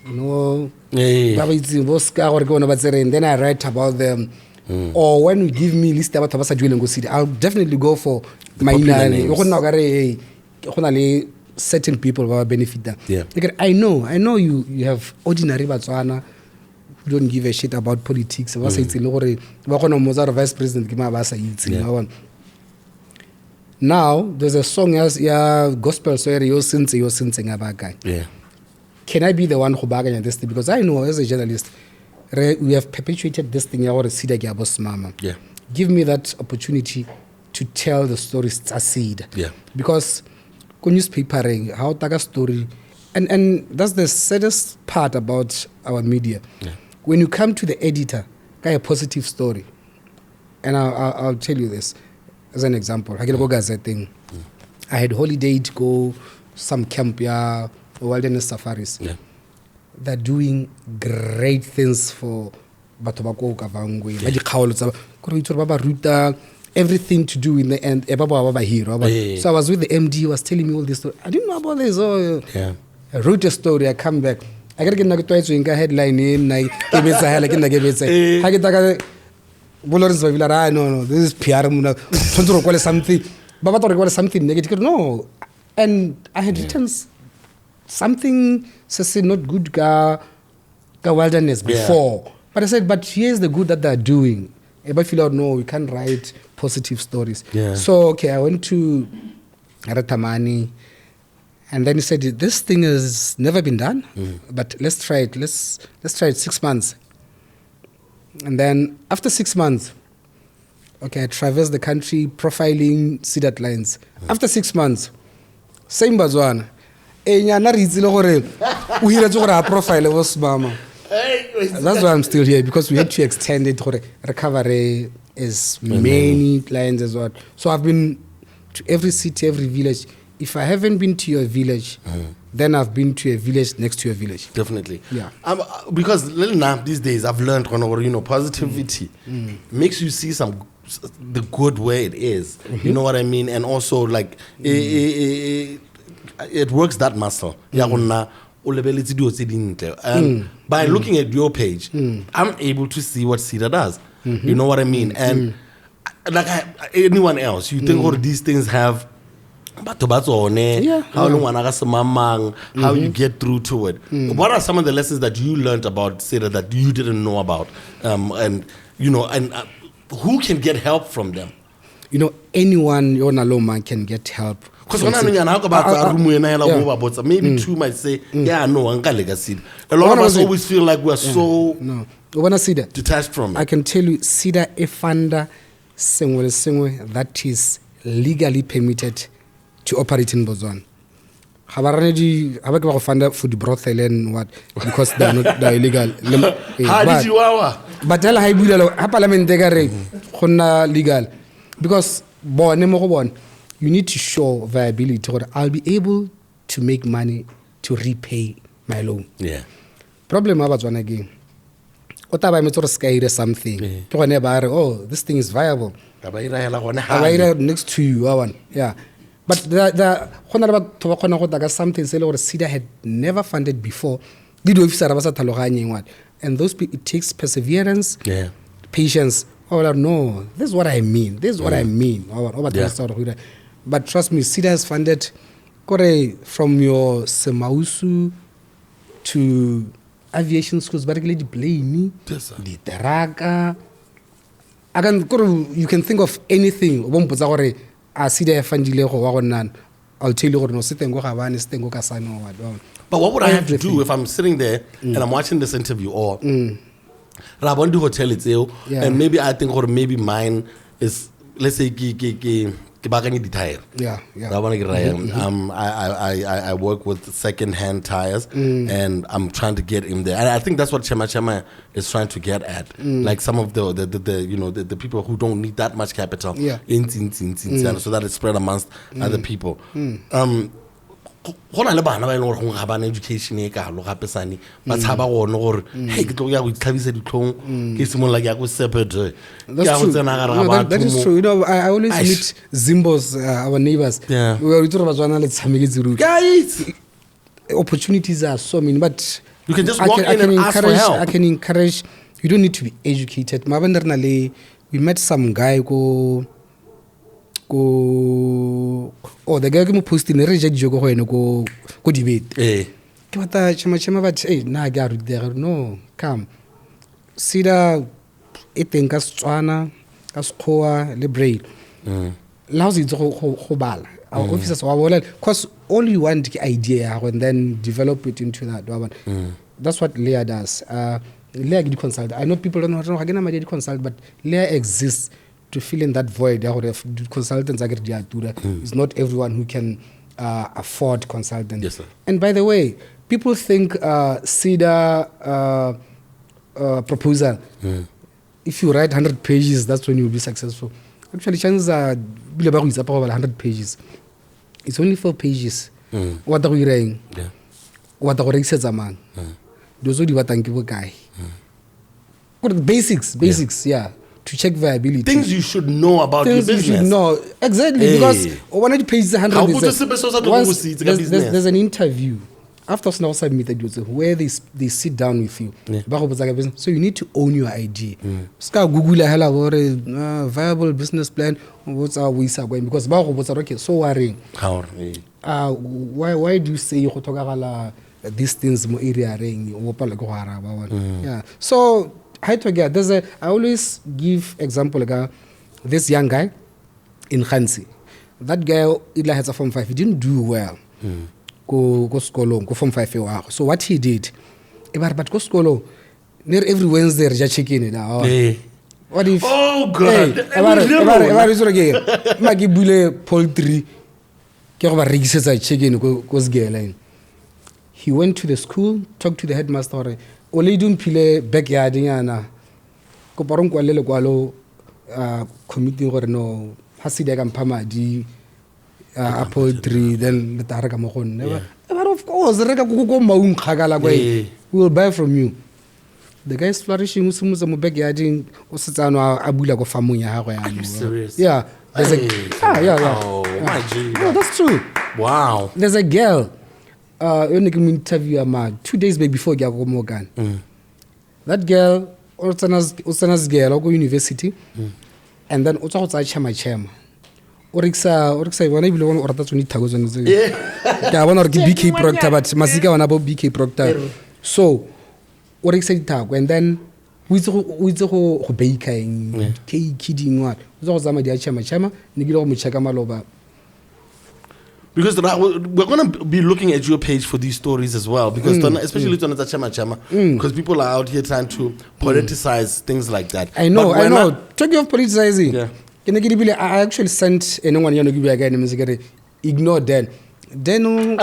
know, and then I write about them. Or when you give me list about CEDA, I'll definitely go for my certain people who benefit them. Yeah. Because I know you have ordinary Batswana who don't give a shit about politics. Vice President. Now there's a song gospel yeah. Can I be the one who bargain this thing? Because I know as a journalist, we have perpetuated this thing. Yeah. Give me that opportunity to tell the stories CEDA. Yeah. Because newspapering, how take a story, and that's the saddest part about our media. Yeah. When you come to the editor, got a positive story, and I'll tell you this as an example. I go gazetting. I had holiday to go some camp, wilderness safaris. Yeah. they're doing great things for batho ba ko ka vangwe ba di khaolo tsa go re itse ba ba ruta everything to do in the end ba ba hero. So I was with the MD, he was telling me all this story. I didn't know about this. I wrote a story, I come back, I gotta get na twice in headline in na ke betsa hela ke na ke betsa ha ke taka bolores ba bila no this is PR muna tshwantse re kwale something ba ba to re kwale something negative. No, and I had written something says not good ka wilderness before, but I said, but here's the good that they're doing. I feel out, no, we can't write positive stories. So okay, I went to Ratamani, and then he said, this thing has never been done, but let's try it. Let's try it 6 months. And then after 6 months, okay, I traversed the country profiling CEDA clients. After 6 months, same Batswana. That's why I'm still here, because we had to extend it to recovery as many clients as well. So I've been to every city, every village. If I haven't been to your village, then I've been to a village next to your village. Definitely. Yeah. Because now these days I've learned, positivity makes you see the good way it is. You know what I mean? And also like it works that muscle. And by looking at your page, I'm able to see what CEDA does. You know what I mean? And like anyone else, you think all these things have how you get through to it. What are some of the lessons that you learned about CEDA that you didn't know about? And who can get help from them? Anyone man can get help. Because maybe two might say, yeah, no, a lot of us always feel like we're so detached from it. I can tell you, CEDA efanda sengwe that is legally permitted to operate in Botswana. Have fund for the brothel and what, because they're illegal. How did you but tell Parliamentarians legal, because you need to show viability, or I'll be able to make money to repay my loan. Yeah. Problem about one again. What about me to scare something? Oh, this thing is viable. Next to you, yeah. But the something CEDA had never funded before. And those people, it takes perseverance, patience. Oh no, this is what I mean. This is what I mean. But trust me, CEDA has funded from your Semausu to aviation schools, particularly the plane, the Teraka. You can think of anything. I'll tell you, but what would I have to do if I'm sitting there and I'm watching this interview, or Rabon do hotel and maybe I think, or maybe mine is, let's say, tire. I work with second-hand tires, and I'm trying to get in there. And I think that's what Chema is trying to get at. Like some of the people who don't need that much capital, so that it's spread amongst other people. Go na le bana ba ile gore go ga bana education e ka lo gape sane ba tshaba gone gore hey ke tlo ya go itlhabisa ditlhong ke simolla ya go sepete ya go tsena ga ga ba that is true. I always meet Zimbos, our neighbors. We are to Batswana, let's guys, opportunities are so many, but you can just walk in and ask for help. I can encourage. You don't need to be educated. We met some guy the guy who posted in the go debate. No, come. CEDA eteng ka Setswana ka Sekgowa le braille. Lousy go bala. Our officers are because all you want is idea and then develop it into that. That's what Leah does. Leah can consult. I know people don't know how to consult, but Leah exists to fill in that void. Consultants it's not everyone who can afford consultants. Yes, sir. And by the way, people think CEDA proposal, if you write 100 pages, that's when you'll be successful. Actually, chances are 100 pages. It's only 4 pages. What are we writing? What are we saying? those di batang ke bokae. Basics, yeah. To check viability. Things you should know about your business. You should know. Exactly, because one of the pages 100 there's an interview after Sonny submitted where they sit down with you. So you need to own your idea. Google viable business plan. What's our way going? Because so worrying. Why do you say you talk these things more area ring? Yeah. So I always give example like this young guy in Khansi. That guy has a Form 5. He didn't do well. Go skolo, go Form 5. So what he did, but go skolo near every Wednesday just chicken it now. What if? Oh God! Magi bule poultry. Chicken he went to the school, talked to the headmaster. Ole dun pile backyard yana. Ko parong kwalele kwalo committee gore no hasida ka mpama di poultry then the taraka mo gonne. But of course reka go maung khagala kwa we will buy from you. The guy is flourishing usumuza mo backyard o setsano abula go famong ya hago yana. Serious? Yeah. There's Oh my G. No, that's true. Wow. There's a girl interview 2 days before Gago Morgan. That girl, Osana's girl, go university, and then also chama. Orixa, when I belong or that's when it goes on. Yeah, one or BK proctor, but Masika one about BK proctor. So, Orixa tag, and then with the baking, kidding what? Was all Zamadia chama, Nigilo Muchakamaloba. Because we're going to be looking at your page for these stories as well. Because especially because people are out here trying to politicize things like that. I know. Talking of politicizing, I actually sent anyone you know again. Ignore then. Then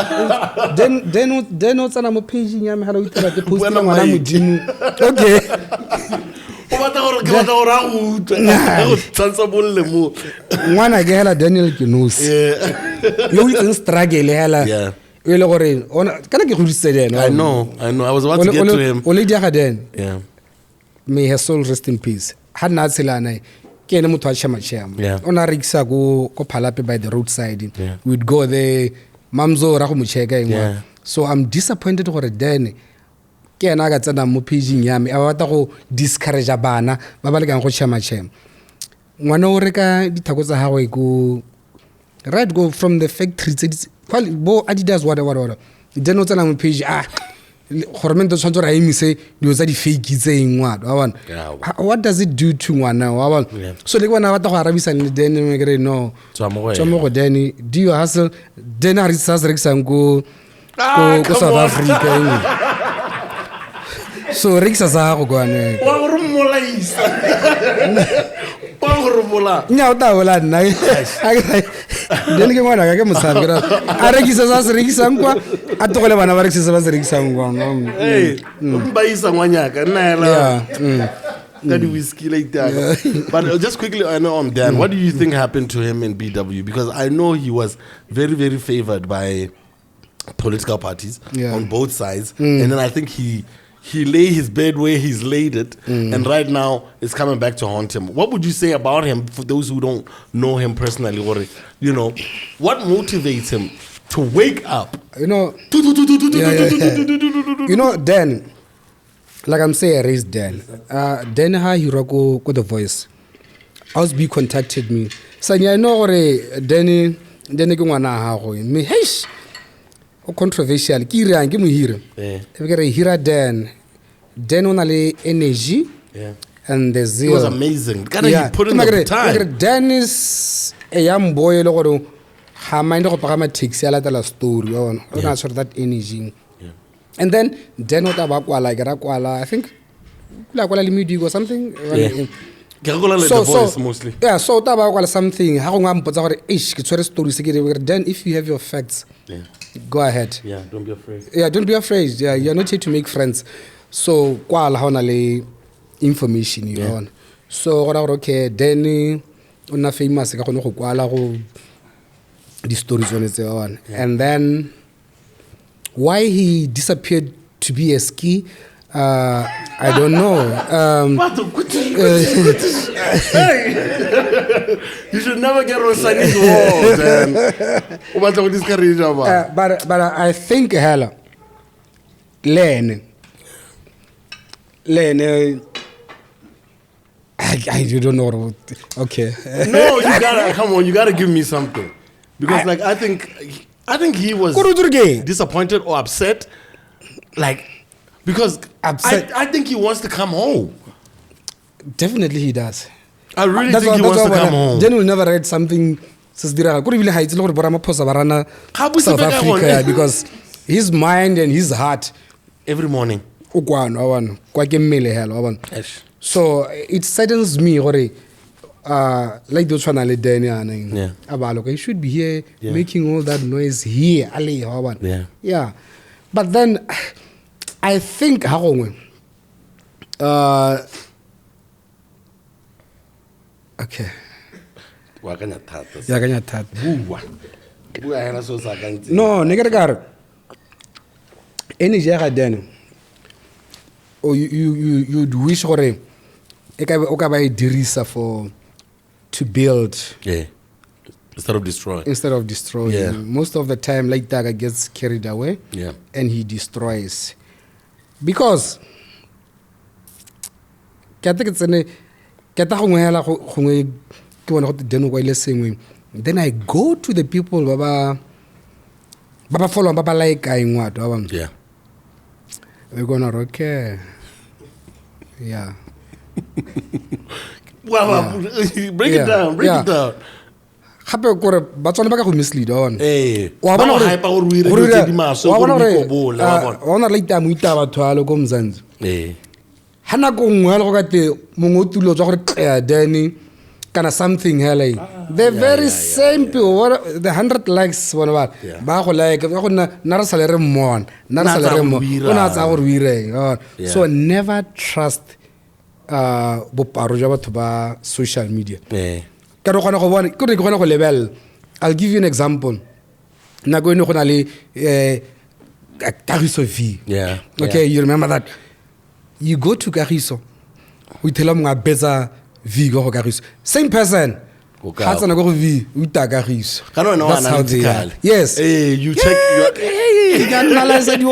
what's on my page? Okay. One I get Daniel knows. You will struggle. Yeah. I know. I was about to get to him. Yeah. May her soul rest in peace. Had not Selana. Can you touch him? Yeah. On a rixa go palape by the roadside. We'd go there. Mamzo Rahumuchega. Yeah. So I'm disappointed for a den. Ke na ga tsena mo page ya me a batla go discourage bana ba ba le kang go chama chem ngwana o reka dithako tsa hagwe go right go from the factory bo Adidas whatever then o tsena mo page government o tshwanetse ra emise dio tsa di fake tse engwa what does it do to ngwana wa so le bona batla go arabisa le then me kere no tsamo go then do you hustle then a research rekisang go South Africa. So Rixa Zago gone. No, that will I didn't get one. I get Musabira. I register Rixangua. I told him I register Rixangua. Hey, buy someone. Got whiskey like that. But just quickly, I know Dan. What do you think happened to him in BW? Because I know he was very, very favored by political parties on both sides. And then I think he lay his bed where he's laid it, and right now it's coming back to haunt him. What would you say about him for those who don't know him personally, or what motivates him to wake up? Dan, like I'm saying, I raised Dan. Dan Hiroko got the voice. Osby contacted me. Sanya, I know Danny Gwana Haroy. Me, hey. Controversial. Kira, give me here. Hira Dan only energy and the zeal. It was amazing. He put in the time. Dan is a young boy. Khama ndo go pagama taxi ala tala story. Not sure that energy. And then Dan ota ba kwala gara kwala. I think la kwala limidi or something. Voice mostly. Yeah, so ota ba kwala something. Ha go ngampotsa gore ish ke tshwere story se ke Dan, if you have your facts. Go ahead. Yeah, don't be afraid. Yeah, don't be afraid. Yeah, you're not here to make friends. So, kwala hona le information you on. So, okay, then una famous ka go kwala go the stories on its own. And then why he disappeared to be a ski. I don't know. You should never get on Sonny's walls. But I think hella learn. I don't know. Okay. No, you gotta come on. You gotta give me something because, like, I think he was disappointed or upset, like, because upset. I think he wants to come home. Definitely, he does. I really think he wants to come home. Jen will never write something. South Africa because his mind and his heart every morning. So it saddens me, like those Danny, he should be here making all that noise here. Yeah. But then I think okay. No, negative. Any Danny. Or you'd wish for a dirisa for to build instead of destroying. Yeah. Most of the time, like Daga gets carried away, and he destroys. Because then I go to the people Baba follow Baba like what we're gonna rock. Yeah. Break it down. Hape gore Batswana ba ka go mislead on. Ona like tamu ita batho a le go Muzenda. Hana go ngwa le go ka te mongotulo tswa gore qea Danny kana something hele. The very same people the 100 likes one ba go like ba go na re salere mo ona tsa go re so never trust boparo jwa batho ba social media. I'll give you an example. Okay, you remember that? You go to Kagiso, we tell them better V go Kagiso. Same person. That's how they are. Yes. Hey, you check. You can analyze it.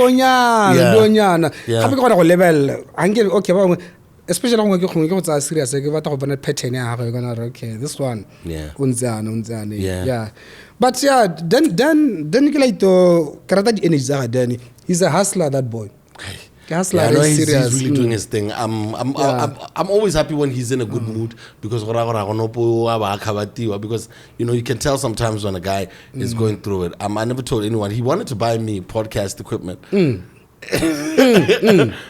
Okay, especially when you go to serious, you got to pattern. Okay, this one. Yeah. But then you like to karata energy. Danny, he's a hustler. That boy. He's really doing his thing. I'm always happy when he's in a good mood because you can tell sometimes when a guy is going through it. I never told anyone. He wanted to buy me podcast equipment.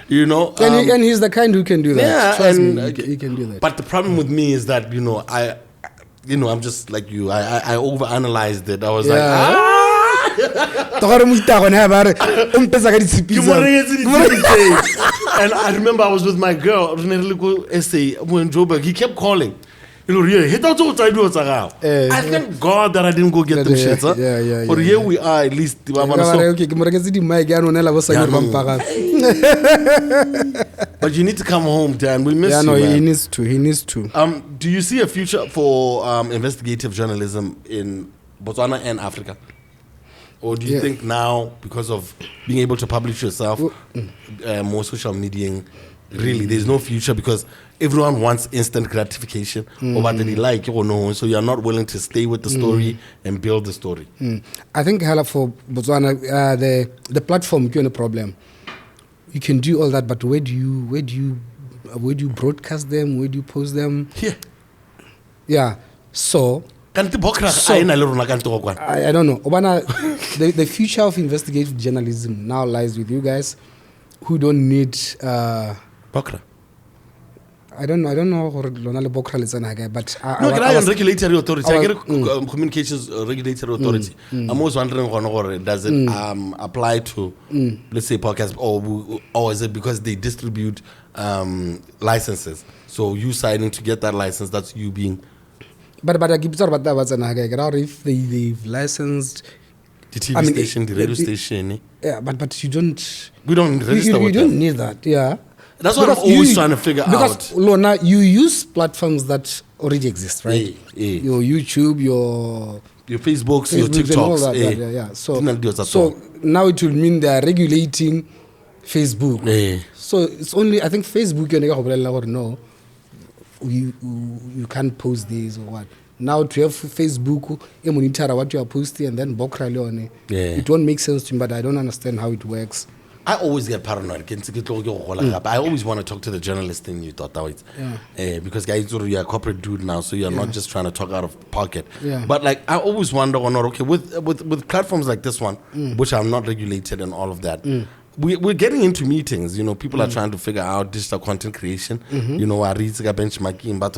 You know, and he's the kind who can do that. Yeah, trust me, he can do that. But the problem with me is that I'm just like you. I overanalyzed it. I was like, and I remember I was with my girl. I was in a little essay when Joburg. He kept calling. I thank God that I didn't go get them shits. But here we are, at least. But you need to come home, Dan. We miss you, man. He needs to. Do you see a future for investigative journalism in Botswana and Africa? Or do you think now, because of being able to publish yourself, more social media, really, there's no future because everyone wants instant gratification or what they like, so you're not willing to stay with the story and build the story? I think for Botswana, the platform is a problem. You can do all that, but where do you broadcast them? Where do you post them? Yeah. So I don't know. Obana, the future of investigative journalism now lies with you guys who don't need Bokra. I don't know but regulatory authority. I get a communications regulatory authority. I'm always wondering, does it apply to let's say podcast or is it because they distribute licenses? So you signing to get that license, that's you being. But I keep talking about that. If they've licensed The TV station, the radio station. Yeah, but you don't. We don't register You with don't them. need that. Yeah. That's what I'm always trying to figure out. Because Lona, you use platforms that already exist, right? Yeah. Your YouTube, your Facebooks, your and all TikToks. that, yeah. So So now it will mean they are regulating Facebook. So it's only, I think Facebook no, you can't post these or what. Now to have Facebook, you monitor what you are posting and then it won't make sense to me, but I don't understand how it works. I always get paranoid. I always want to talk to the journalist in you, because guys, you're a corporate dude now, so you're not just trying to talk out of pocket. Yeah. But like, I always wonder, with platforms like this one, which are not regulated and all of that, we're getting into meetings. You know, people are trying to figure out digital content creation. You know, benchmarking, but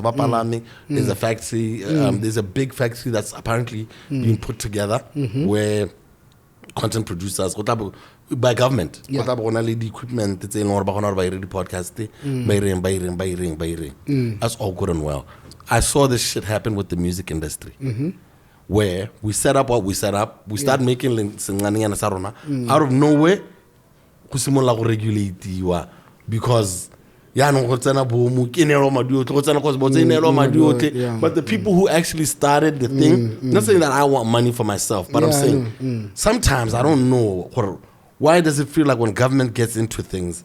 there's a factory. There's a big factory that's apparently being put together where content producers by government. The equipment that's in podcast. That's all good and well. I saw this shit happen with the music industry. Where we set up what we set up, we start making out of nowhere. Regulate because but the people who actually started the thing, not saying that I want money for myself, but I'm saying sometimes I don't know why does it feel like when government gets into things,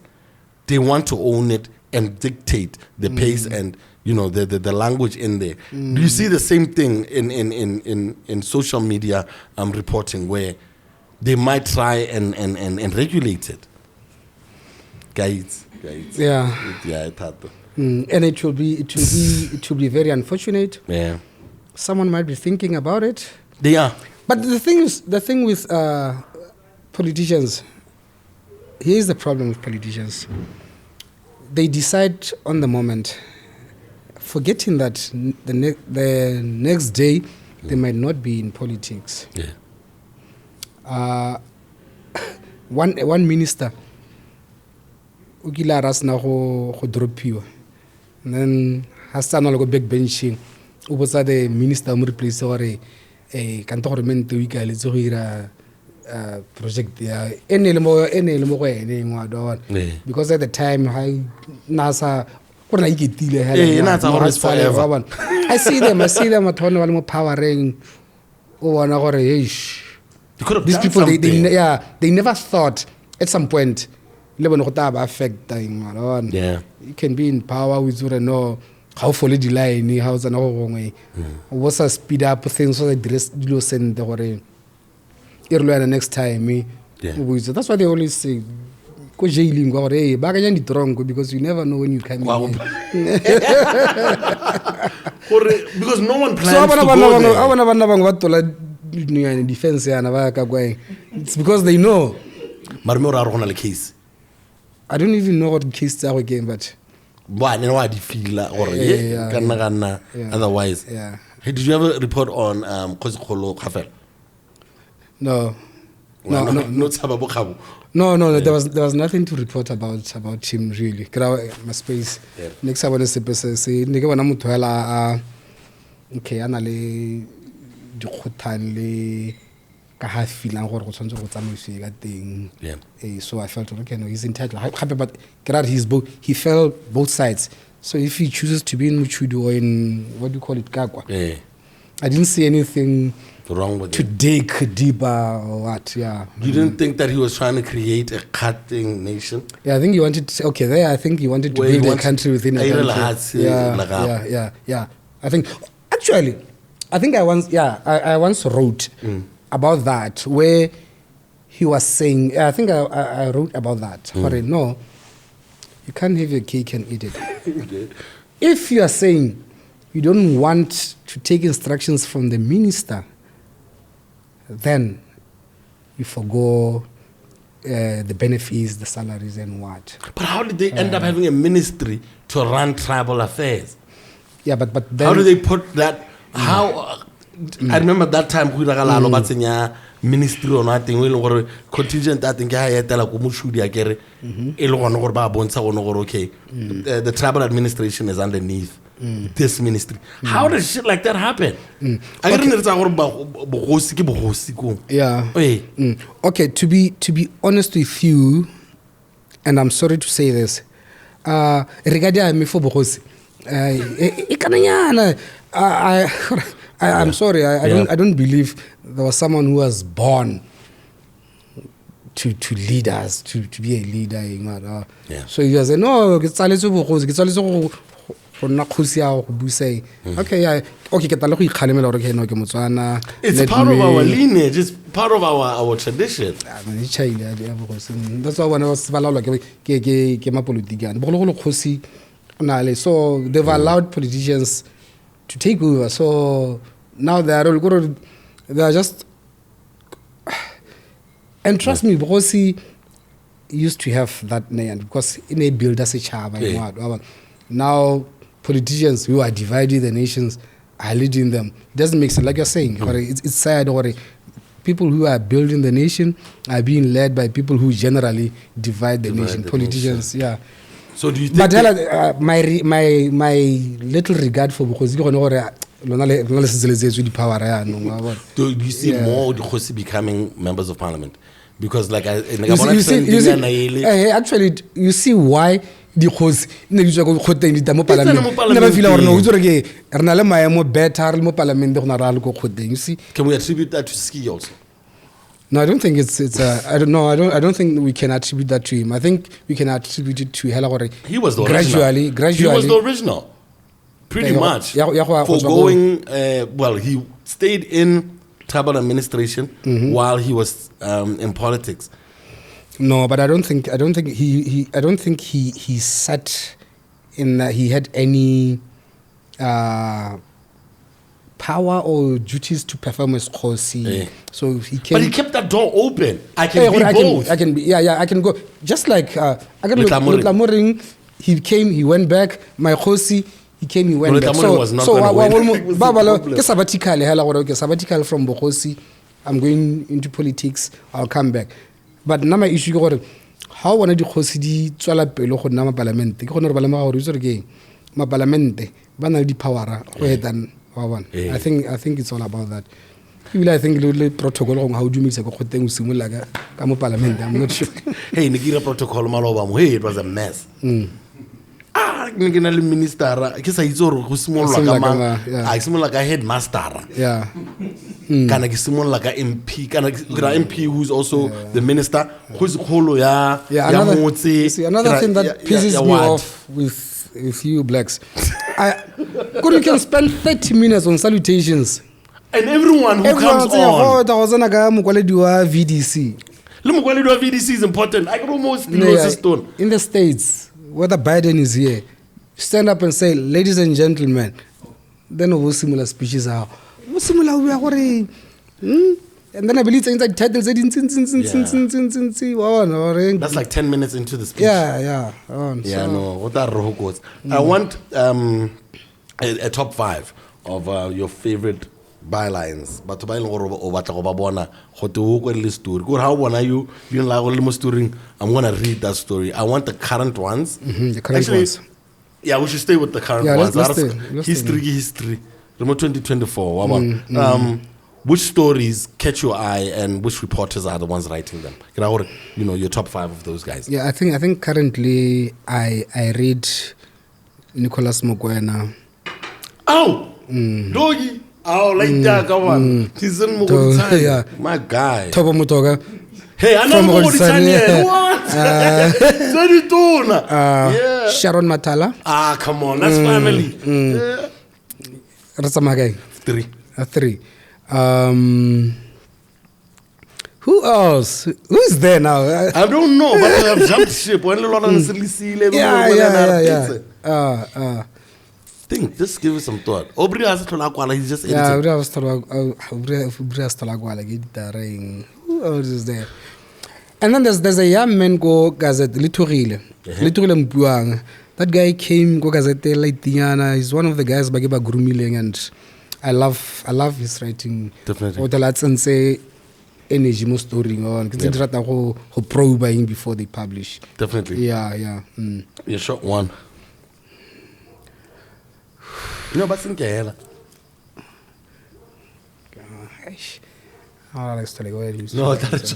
they want to own it and dictate the pace and the language in there. Do you see the same thing in social media reporting where they might try and regulate it? Guys. Yeah, and it will be very unfortunate. Yeah, someone might be thinking about it. They are, but the thing with politicians. Here's the problem with politicians. They decide on the moment, forgetting that the next day they might not be in politics. Yeah. One minister. Ukila ras na go dropiwa, and then hasta no go back benching. Ubosa the minister mo replace gore government we ka le go ira project ya ene le mo go ene ngwa do because at the time nasa bona iketile hela I see them at home wale mo powering o bona gore these people they never thought at some point yeah. You can be in power with how follow the line, how's an way. What's a speed up things so that the send the next time. That's why they always say go jailing because you never know when you come in. Because no one plans to go there. Defense it's because they know. Case. I don't even know what case are again, but otherwise. Yeah. Hey, did you ever report on Kozikolo Khafel? No. No, there was nothing to report about him really. My space. Next I want to say nige bona motho hela okay anale dikgothane ka ha feelang gore go tshwantse go tsamaisiwe ka teng. So I felt okay, no, he's entitled. But he felt both sides. So if he chooses to be in Muchudu or in what do you call it, Kakwa, I didn't see anything wrong with to dig deeper or what. Yeah. You didn't think that he was trying to create a cutting nation? Yeah, I think he wanted to, I think he wanted to build a country within a country. Yeah. I think I once wrote about that, where he was saying, I think I wrote about that. No, you can't have your cake and eat it. If you are saying you don't want to take instructions from the minister, then you forgo the benefits, the salaries, and what. But how did they end up having a ministry to run tribal affairs? Yeah, but then... How do they put that... How... I remember that time ministry or nothing we contingent I think I tell ko mushudi akere okay the tribal administration is underneath this ministry. How does shit like that happen? I Yeah. Okay, to be honest with you, and I'm sorry to say this, regarding me for bogosi, I'm sorry, I don't believe there was someone who was born to lead us, to be a leader. So you say, no, okay, it's part of our lineage, it's part of our tradition. That's why when I was so they've allowed politicians to take over. So now they are just, and trust me, because he used to have that name, because in a build as a child. Now politicians who are dividing the nations are leading them. It doesn't make sense, like you're saying. It's sad. People who are building the nation are being led by people who generally divide the nation. Politicians, yeah. So do you think? But my little regard for because do you see more Dukhosi becoming members of parliament? Because actually, you see why the host never you see. Can we attribute that to Ski also? No, I don't think it's I don't know. I don't think we can attribute that to him. I think we can attribute it to Helagore. He was the gradually. He was the original, pretty much. For going, he stayed in tribal administration while he was in politics. No, but I don't think he sat in. He had any power or duties to perform as Khosi. So he came. But he kept that door open. I can be both. I can go. Just like I can look Lamoring. He came. He went back. My Khosi. He came. He went back. So sabbatical from Bokhosi. I'm going into politics. I'll come back. But now my issue is how one of the Khosi di tswala pelo go nna parliament. Ke gone re balema go re ke ma parliament ba na di power go hetan wa bona. I think it's all about that. I think the protocol on how do you make a khoteng simola ka mo parliament. I'm not sure. Hey, Nigira protocol maloba mo. Hey, it was a mess. Ngena le minister ke sa itse gore go simolla ka mang a simolla ka headmaster kana ke simolla ka MP kana MP who's also the minister who's kholo ya motse. Another thing that pisses me off with you blacks, you can spend 30 minutes on salutations and everyone who comes on VDC. VDC is important. I can almost in the States, whether Biden is here, stand up and say, ladies and gentlemen, then we similar speeches are similar. And then I believe inside titles. That's like 10 minutes into the speech. Yeah. What that roho goes. I want a top 5 of your favorite bylines. But to buy story. How one are you being like story? I'm gonna read that story. I want the current ones. The current ones. Yeah, we should stay with the current ones. History. Remote 2024. Which stories catch your eye and which reporters are the ones writing them? Your top 5 of those guys. Yeah, I think currently I read Nicholas Mokoena. Doggy. Like that, come on. He's in Mokoena. Yeah. My guy. Topo Mutoga. Hey, I know Mokoena. What? Sharon Matala. Come on, that's family. Ratsamagai. 3. Who else? Who's there now? I don't know, but I have jumped ship. Think, just give it some thought. Aubrey has Tolakwala, he's just editing. Aubrey has Tolakwala. Who else is there? And then there's a young man go Gazette Litorile. Litorile Mpuang. That guy came go Gazette Laitiana. He's one of the guys Bageba Grumiling, and I love his writing. Definitely. Or the lads and say energy most story on. Consider that who probe him before they publish. Definitely. Yeah. You shot one. No, but think hela. No, that's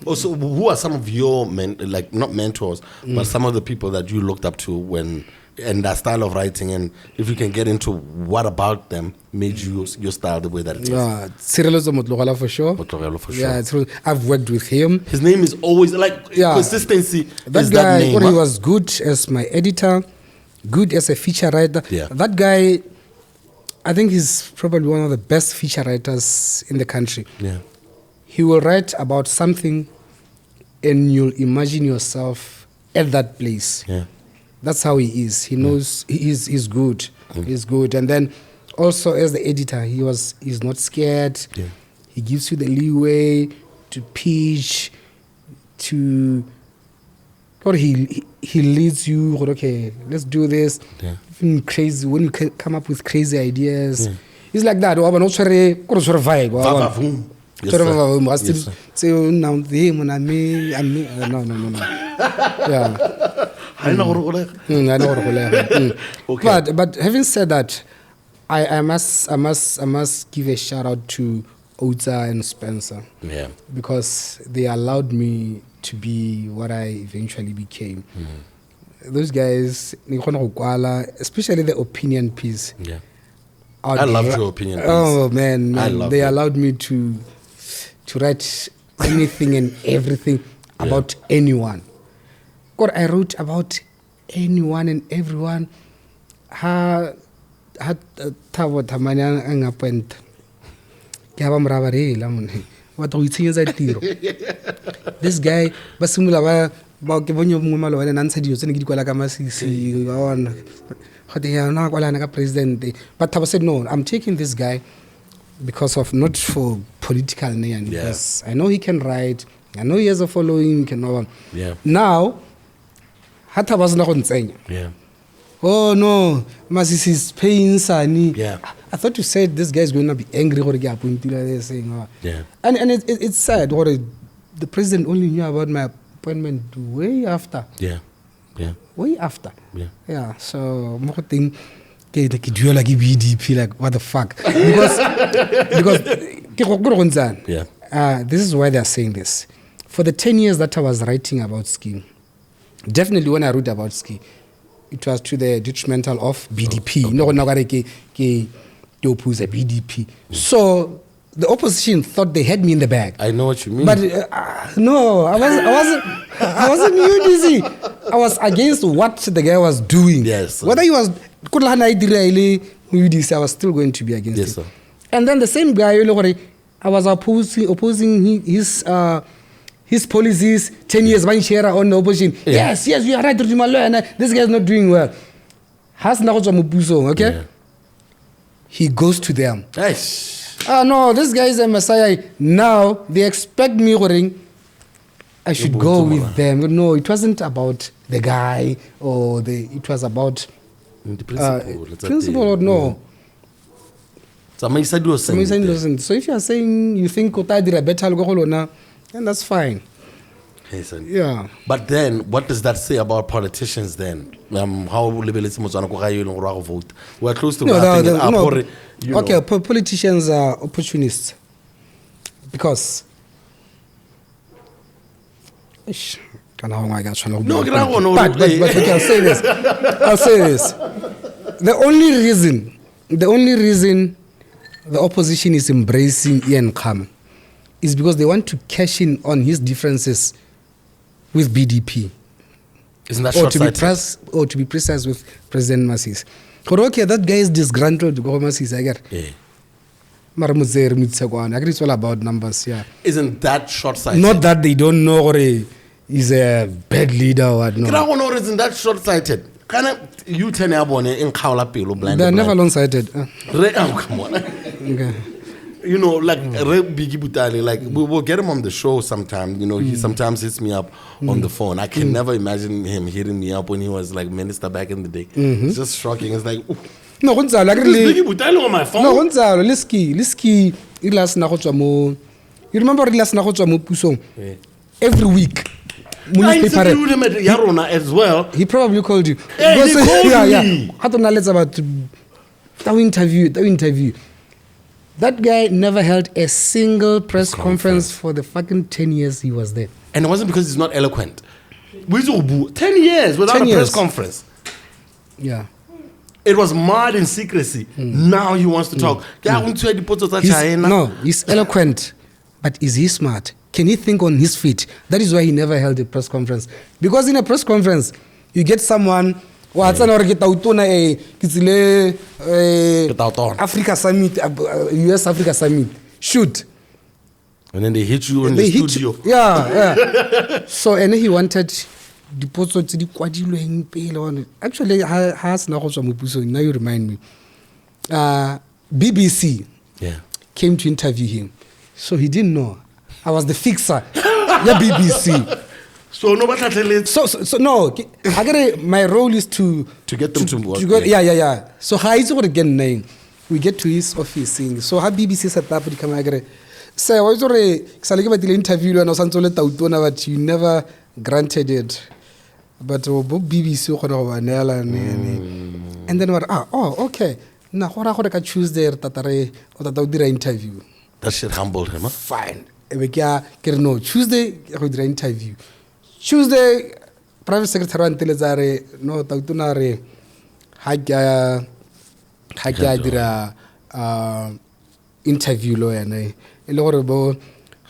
also. Who are some of your not mentors, but some of the people that you looked up to when and that style of writing, and if you can get into what about them made you your style the way that it is. Motlogala for sure. Motlogala for sure. Yeah, I've worked with him. His name is always consistency. That is guy, that name, he was good as my editor, good as a feature writer. Yeah. That guy, I think he's probably one of the best feature writers in the country. Yeah. He will write about something and you'll imagine yourself at that place. Yeah. That's how he is. He knows he's good. He's good. And then also as the editor, he's not scared. Yeah. He gives you the leeway to pitch, or he leads you, okay, let's do this. Yeah. Even crazy, when you come up with crazy ideas. He's like that. Vibe. Yes, sir. No. Yeah. I know. Okay. But having said that, I must give a shout out to Ota and Spencer. Yeah. Because they allowed me to be what I eventually became. Those guys, especially the opinion piece. Yeah. I loved your opinion piece. Oh man, they allowed me to write anything and everything about anyone. God, I wrote about anyone and everyone. This guy, but I said no, I'm taking this guy because of not for political name, because I know he can write, I know he has a following, now yeah. Oh no, Masisi is paying Sonny. Yeah. I thought you said this guy is going to be angry or saying. Yeah. And it's sad. The president only knew about my appointment way after. Yeah. Yeah. Way after. Yeah. Yeah. So more thing BDP, like what the fuck? Because this is why they are saying this. For the 10 years that I was writing about ski, definitely when I wrote about ski, it was to the detrimental of BDP. BDP. So the opposition thought they had me in the bag. I know what you mean. But no, I wasn't UDC. I was against what the guy was doing. Yes. Whether he was UDC, I was still going to be against yes, it. Sir. And then the same guy, I was opposing his policies 10 years on the opposition. Yeah. Yes, you are right, and this guy is not doing well. Okay? Yeah. He goes to them. Yes. No, this guy is a messiah. Now they expect me I should go with them. No, it wasn't about the guy it was about the principle. Principle or no. So if you are saying you think Kota did a better then that's fine. Hey, son. Yeah. But then, what does that say about politicians then? How vote? We're close to wrapping it up. Okay, politicians are opportunists. Because... But I'll say this. The only reason the opposition is embracing Ian Khama is because they want to cash in on his differences with BDP. Isn't that short-sighted? Or to be precise, with President Masisi. Okay, that guy is disgruntled to go Masisi. Yeah. It's all about numbers, yeah. Isn't that short-sighted? Not that they don't know or he's a bad leader or what, no. Isn't that short-sighted? You turn in Kaula Pilo blind. They're never long-sighted. Come on. Okay. You know, like Biggie Butali, like we will get him on the show sometime. You know, he sometimes hits me up on the phone. I can never imagine him hitting me up when he was like minister back in the day. It's just shocking. It's like, no, Biggie Butali on my phone. No, Liski, you remember Pusong? Every week. I interviewed him at Yarona as well. He probably called you. Hey, he called me. About interview. That guy never held a single press conference for the fucking 10 years he was there. And it wasn't because he's not eloquent. 10 years without a press conference. Yeah. It was marred in secrecy. Now he wants to talk. He's eloquent, but is he smart? Can he think on his feet? That is why he never held a press conference. Because in a press conference, you get someone Africa Summit, US Africa Summit. Shoot. And then they hit you in the studio. Yeah. So, and he wanted actually, now you remind me. BBC came to interview him. So he didn't know. I was the fixer. BBC. So nobody. So no. My role is to get them to work. Yeah. So how is it again name? We get to his office. So how BBC set up the camera. So I was already interview and I was but you never granted it. But BBC and then okay. Now what I choose there interview. That shit humbled him, huh? Fine. No, Tuesday I did interview. Tuesday private secretary until no tautunare haja dira interview lawyer ne ele gore bo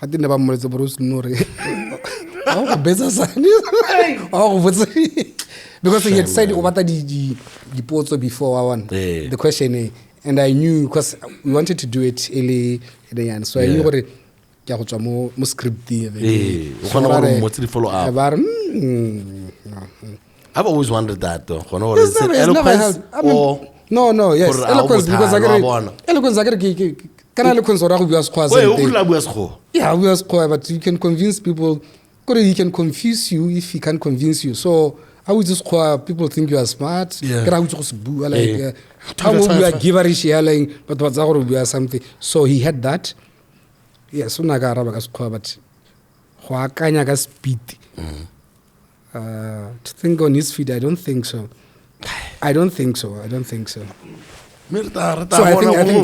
hatina ba moletse borus nore because he had said what the posts before one the question and I knew because we wanted to do it early in the end, so I knew what it mo script follow up. I've always wondered that though. No, yes, eloquence because eloquence yeah, we are but you can convince people. He can confuse you if he can't convince you. So how we just people think you are smart. How we are giverish but what's our something. So he had that. Yeah, so naga but speed. To think on his feet, I don't think so. So I think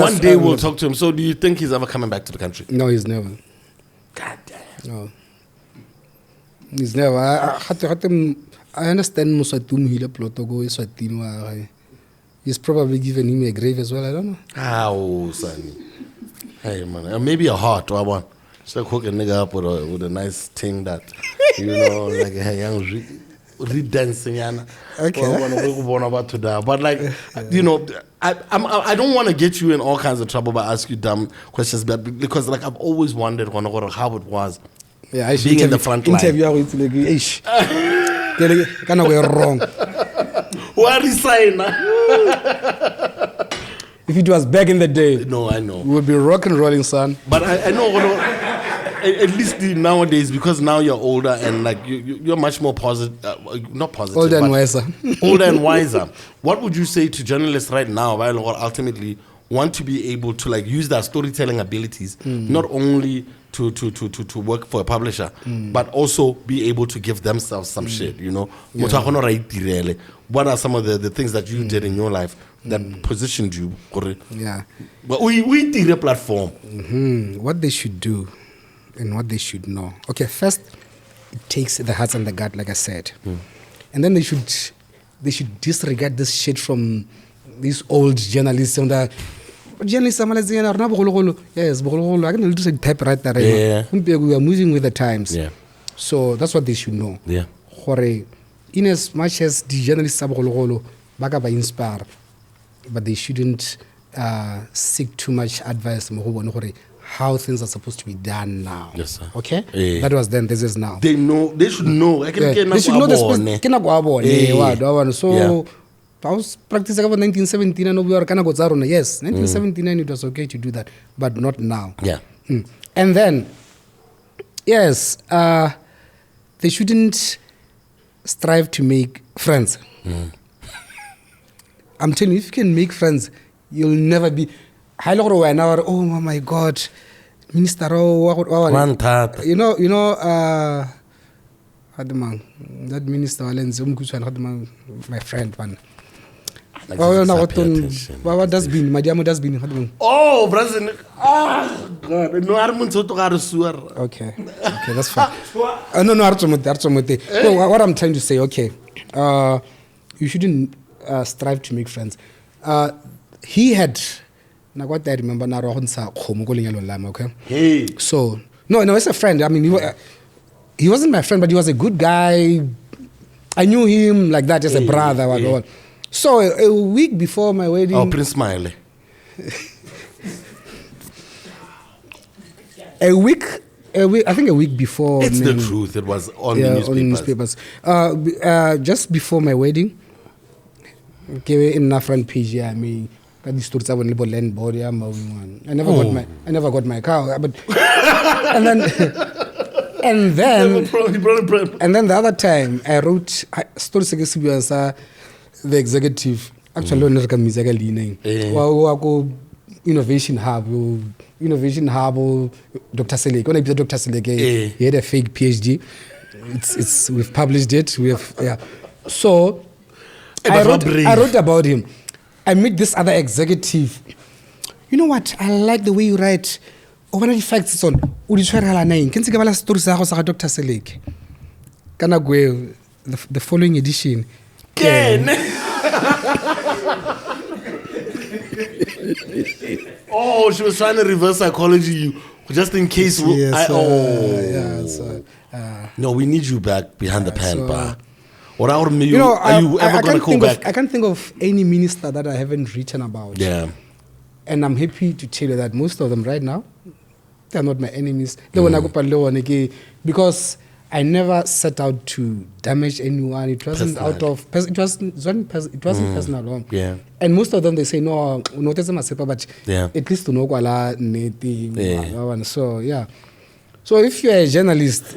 one day we'll talk to him. So do you think he's ever coming back to the country? No, he's never. God damn. No. He's never. I understand Musatum Hila Plotogo is he's probably given him a grave as well. I don't know. How, Sonny? Hey, man. Maybe a heart or one. Just like hook a nigga up with a nice thing that, like a young re-dancing. Okay. But like, I don't want to get you in all kinds of trouble by asking you dumb questions, but because like I've always wondered how it was. Yeah, I being in the front line. Interview with kind of wrong. What is saying? If it was back in the day, no, I know we would be rock and rolling, son. But I know. At least nowadays, because now you're older and like you're much more positive, not positive, older and wiser. Older and wiser. What would you say to journalists right now, while ultimately want to be able to like use their storytelling abilities, not only to work for a publisher, but also be able to give themselves some shit, Yeah. What are some of the things that you did in your life that positioned you? Yeah. But we did a platform. What they should do and what they should know. Okay, first, it takes the heart and the gut, like I said. And then they should disregard this shit from these old journalists and the journalists are yes, I can do type right there. We are moving with the times. Yeah. So that's what they should know. Yeah. In as much as the journalists are inspire, but they shouldn't seek too much advice how things are supposed to be done now. Yes, sir. Okay? That was then, this is now. They know, they should know. They should know the So I was practicing about 1979 and we were kind of yes, 1979 it was okay to do that, but not now. Yeah. And then, yes, they shouldn't strive to make friends. I'm telling you, if you can make friends, you'll never be. Oh my God, Minister, that minister, my friend, Like Oh, just no, pay attention. what does been? My dear, does been. Oh, Brazil. Ah, God. No, I don't want to sewer. Okay, that's fine. No, Archomote. No, what I'm trying to say, okay, you shouldn't strive to make friends. He had, now what I remember now, okay? Hey. So, no, it's a friend. I mean, he wasn't my friend, but he was a good guy. I knew him like that as a brother. Yeah. So, a week before my wedding. Oh, Prince Smiley. I think a week before. It's the truth. It was on the newspapers. On the newspapers. Just before my wedding, okay, in a front page, I mean, the stories about the land body. I never got my car, but and then the other time I wrote stories against the executive. Actually, no, Innovation Hub, Dr. Seleke. When I did Dr. Seleke, he had a fake PhD. We've published it. So I wrote about him. I met this other executive. You know what? I like the way you write. One of the facts on Can you give stories about Dr. Seleke? The following edition. Oh, she was trying to reverse psychology you just in case. No, we need you back behind the pan bar. Or are you ever going to go back? I can't think of any minister that I haven't written about. Yeah. And I'm happy to tell you that most of them right now, they're not my enemies. Because I never set out to damage anyone. It wasn't it wasn't personal. Yeah. And most of them, they say, no, not as a but at least to know So, yeah. So if you're a journalist,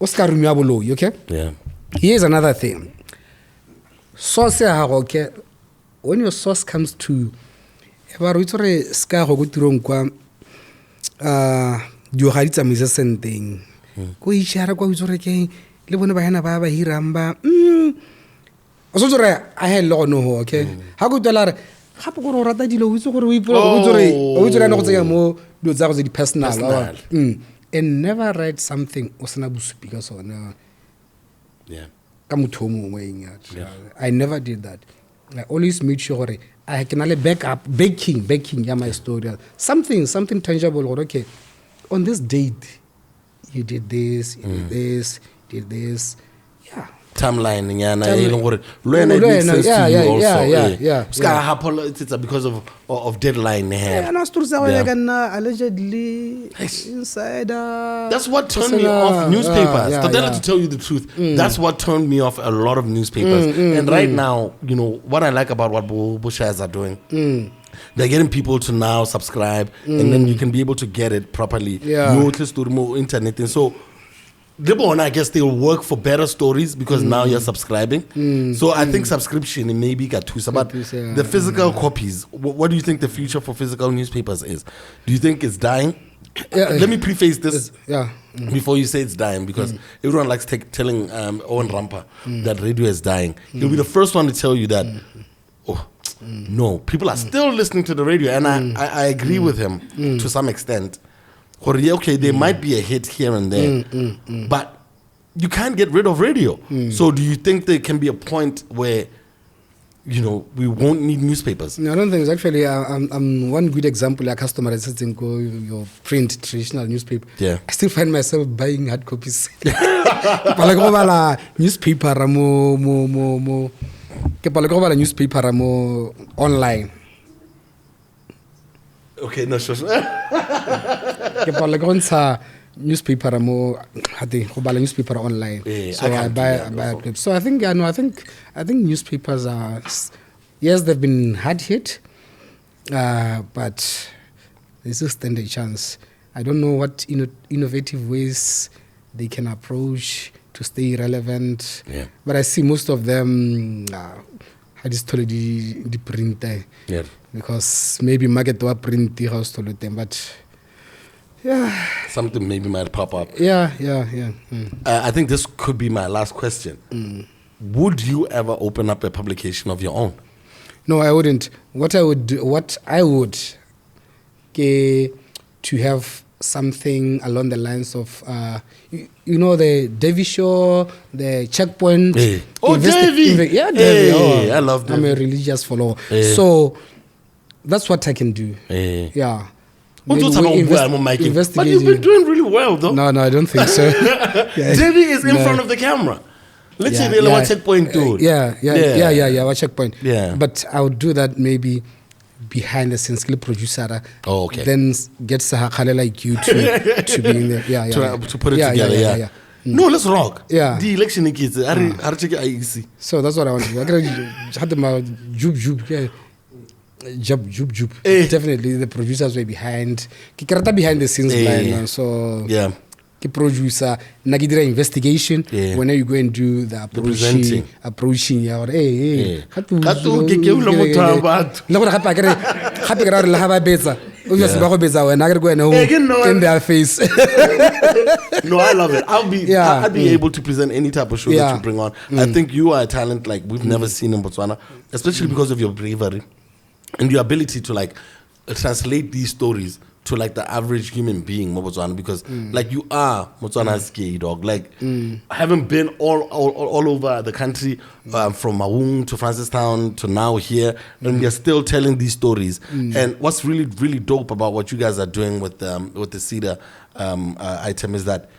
Oscar Rumiabolo, you okay? Yeah. Here's another thing. Source, okay? When your source comes to go ishara kwa utsore ke le bone ba yana ba hiramba so tsore I had lo no okay ha go tola re gape go rata dilo o itse gore o ipore no go tsaya mo do tsa go di personal and never write something o sena bosupi ka sona ka motho mo ngweng I never did that. I always made sure gore I can only back up baking ya my story something tangible or okay on this date you did this, you did this. Yeah. Timeline, it's because of deadline. Allegedly inside. That's what turned me off newspapers. To tell you the truth, that's what turned me off a lot of newspapers. And right now, you know what I like about what Bushers are doing. They're getting people to now subscribe, and then you can be able to get it properly. More internet, and so I guess they'll work for better stories because now you're subscribing. So I think subscription maybe got two. But the physical copies, what do you think the future for physical newspapers is? Do you think it's dying? Let me preface this before you say it's dying, because everyone likes telling Owen Rampa that radio is dying. He'll be the first one to tell you that. No, people are still listening to the radio, and I agree with him to some extent. Okay, there might be a hit here and there, but you can't get rid of radio. So do you think there can be a point where, you know, we won't need newspapers? No, I don't think it's actually. I'm one good example. A customer is sitting your print traditional newspaper. Yeah, I still find myself buying hard copies. Newspaper mo. Ke newspaper online. Okay, no, sure. Ke newspaper newspaper online. So I buy. So I think I think newspapers are, yes, they've been hard hit, but they still stand a chance. I don't know what innovative ways they can approach to stay relevant. But I see most of them had this already the print because maybe market to print the house to them, but something maybe might pop up. I think this could be my last question. Would you ever open up a publication of your own? No, I wouldn't. What I would to have something along the lines of, you know, the Davy Show, the checkpoint. Hey. Oh, Davy! Yeah, Davy. Hey, I love Davy. I'm a religious follower. Hey. So that's what I can do. Hey. Yeah. But you've been doing really well, though. No, I don't think so. Davy is in front of the camera. Let's say they have a checkpoint too. Yeah, checkpoint. Yeah. But I would do that maybe behind the scenes, producer. Oh, okay. Then get Sahakale like you to be in there. Yeah. To put it together, yeah. No, let's rock. Yeah. The election kids. So that's what I want to do. I had them jub. Jub. Definitely the producers were behind. Kikarata behind the scenes line. So yeah. Producer, nagidira investigation. Yeah. When you go and do the approaching, yeah, or hey. Obviously, when I go in their face. No, I love it. I'd be able to present any type of show that you bring on. I think you are a talent like we've never seen in Botswana, especially because of your bravery and your ability to like translate these stories to like the average human being, Botswana, because like you are Botswana's gay dog. Like having been all over the country, from Maung to Francistown to now here, and you're still telling these stories. And what's really, really dope about what you guys are doing with the CEDA item is that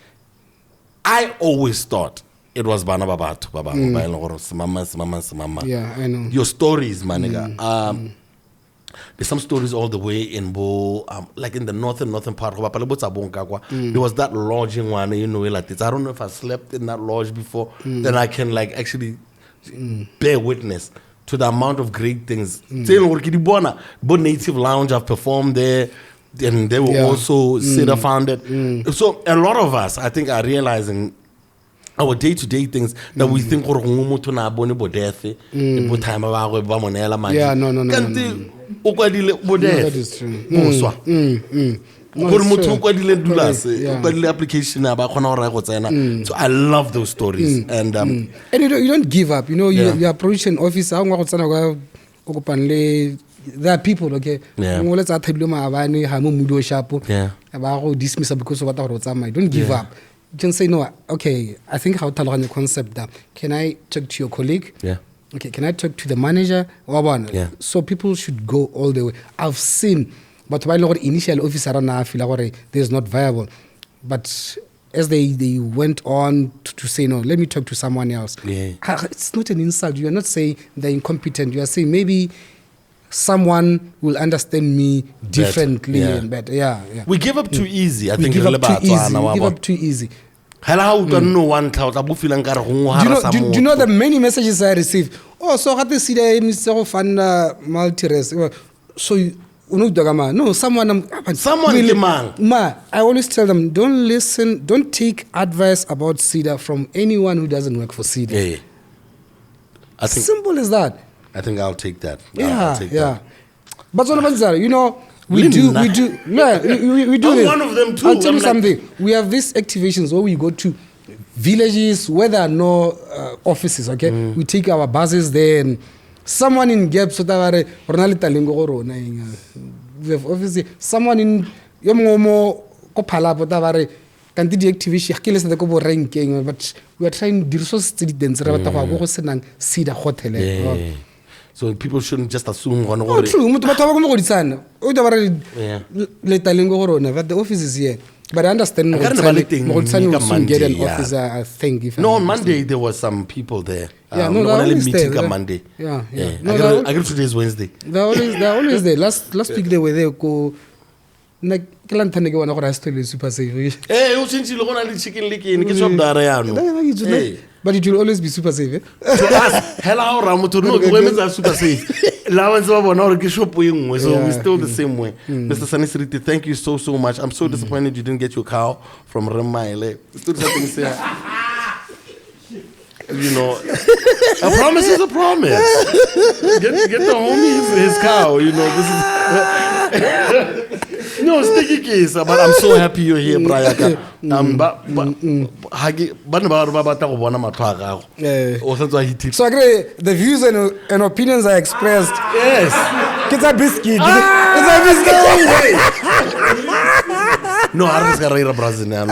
I always thought it was Bana Babatu, Mama. Yeah, I know. Your stories, maniga. There's some stories all the way in like in the northern part. There was that lodging one, you know, like this. I don't know if I slept in that lodge before. Then I can like actually bear witness to the amount of great things. Both Native Lounge have performed there, and they were also CEDA founded. So a lot of us, I think, are realizing our day-to-day things that we think no. That is true. So I love those stories. And you don't give up. You know, you approach an office. There are people, okay? Let's dismiss because of what I don't give up. You can say, no, okay, I think how to learn the concept that. Can I talk to your colleague? Yeah. Okay, can I talk to the manager? Yeah. So people should go all the way. I've seen, but while the initial officer I feel like this not viable. But as they went on to say, no, let me talk to someone else. Yeah. It's not an insult. You are not saying they're incompetent. You are saying maybe someone will understand me differently and better. Yeah. We give up too easy. I think we give up too eeasy. Do you know the many messages I receive? Oh, so how this CEDA fund multi-res. So no, someone I always tell them, don't take advice about CEDA from anyone who doesn't work for CEDA. Yeah. I think simple as that. I think I'll take that. That. But you know, we do this. I'm one of them too. I'll tell you something. We have these activations where we go to villages where there are no offices, okay? We take our buses there, and someone in Gap, so that we have obviously someone in Yomomo Kopala, but we are trying to do so CEDA hotel. So people shouldn't just assume true. But the office is here. But I understand soon get an office, I think. No, on Monday there were some people there. They're always there. Monday. Yeah. I guess today's Wednesday. They're always there. Last week they were there. Super safe. But it will always be super safe. To us, super safe. So we're still the same way. Mr. Sonny Serite, thank you so much. I'm so disappointed you didn't get your cow from Remaile. You know, a promise is a promise. Get the homie his cow. You know, this is. No, sticky case, but I'm so happy you're here, Brayaka. So agree, the views and opinions are expressed. Yes. It's a biscuit. No, I just got to Brazilian.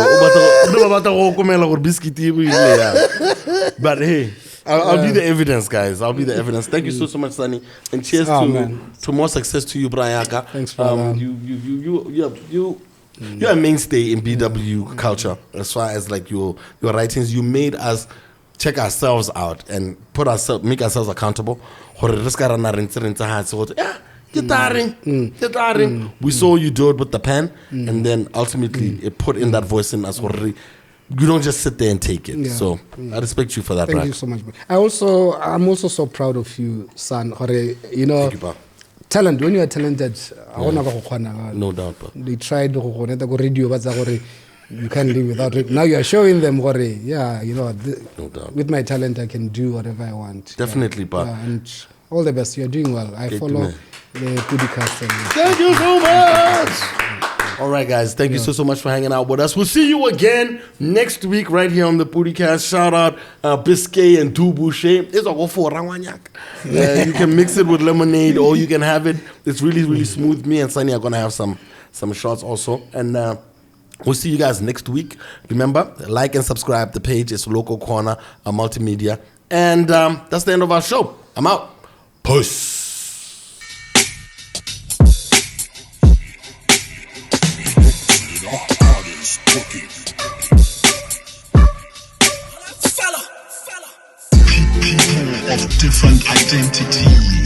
But hey, I'll be the evidence, guys. I'll be the evidence. Thank you so much, Sonny, and cheers to more success to you, Brayaka. Thanks for that. You're a mainstay in BW culture as far as like your writings. You made us check ourselves out and make ourselves accountable. We saw you do it with the pen, and then ultimately it put in that voice in us. You don't just sit there and take it. Yeah. So I respect you for that. Thank you so much. I'm also so proud of you, son. You know, Thank you, talent. When you are talented, no doubt, bro. They tried to radio, but you can't live without it. Now you are showing them, yeah, you know, no doubt. With my talent, I can do whatever I want. Definitely, yeah. but and all the best. You're doing well. I follow the PODicast. Thank you so much. All right, guys. Thank you so much for hanging out with us. We'll see you again next week right here on the PODicast. Shout out Biscay and Dubouche. It's a go for Rawanyak. You can mix it with lemonade, or you can have it. It's really, really smooth. Me and Sonny are gonna have some shots also, and we'll see you guys next week. Remember, like and subscribe. The page is Local Corner Multimedia, and that's the end of our show. I'm out. Peace. People of different identities.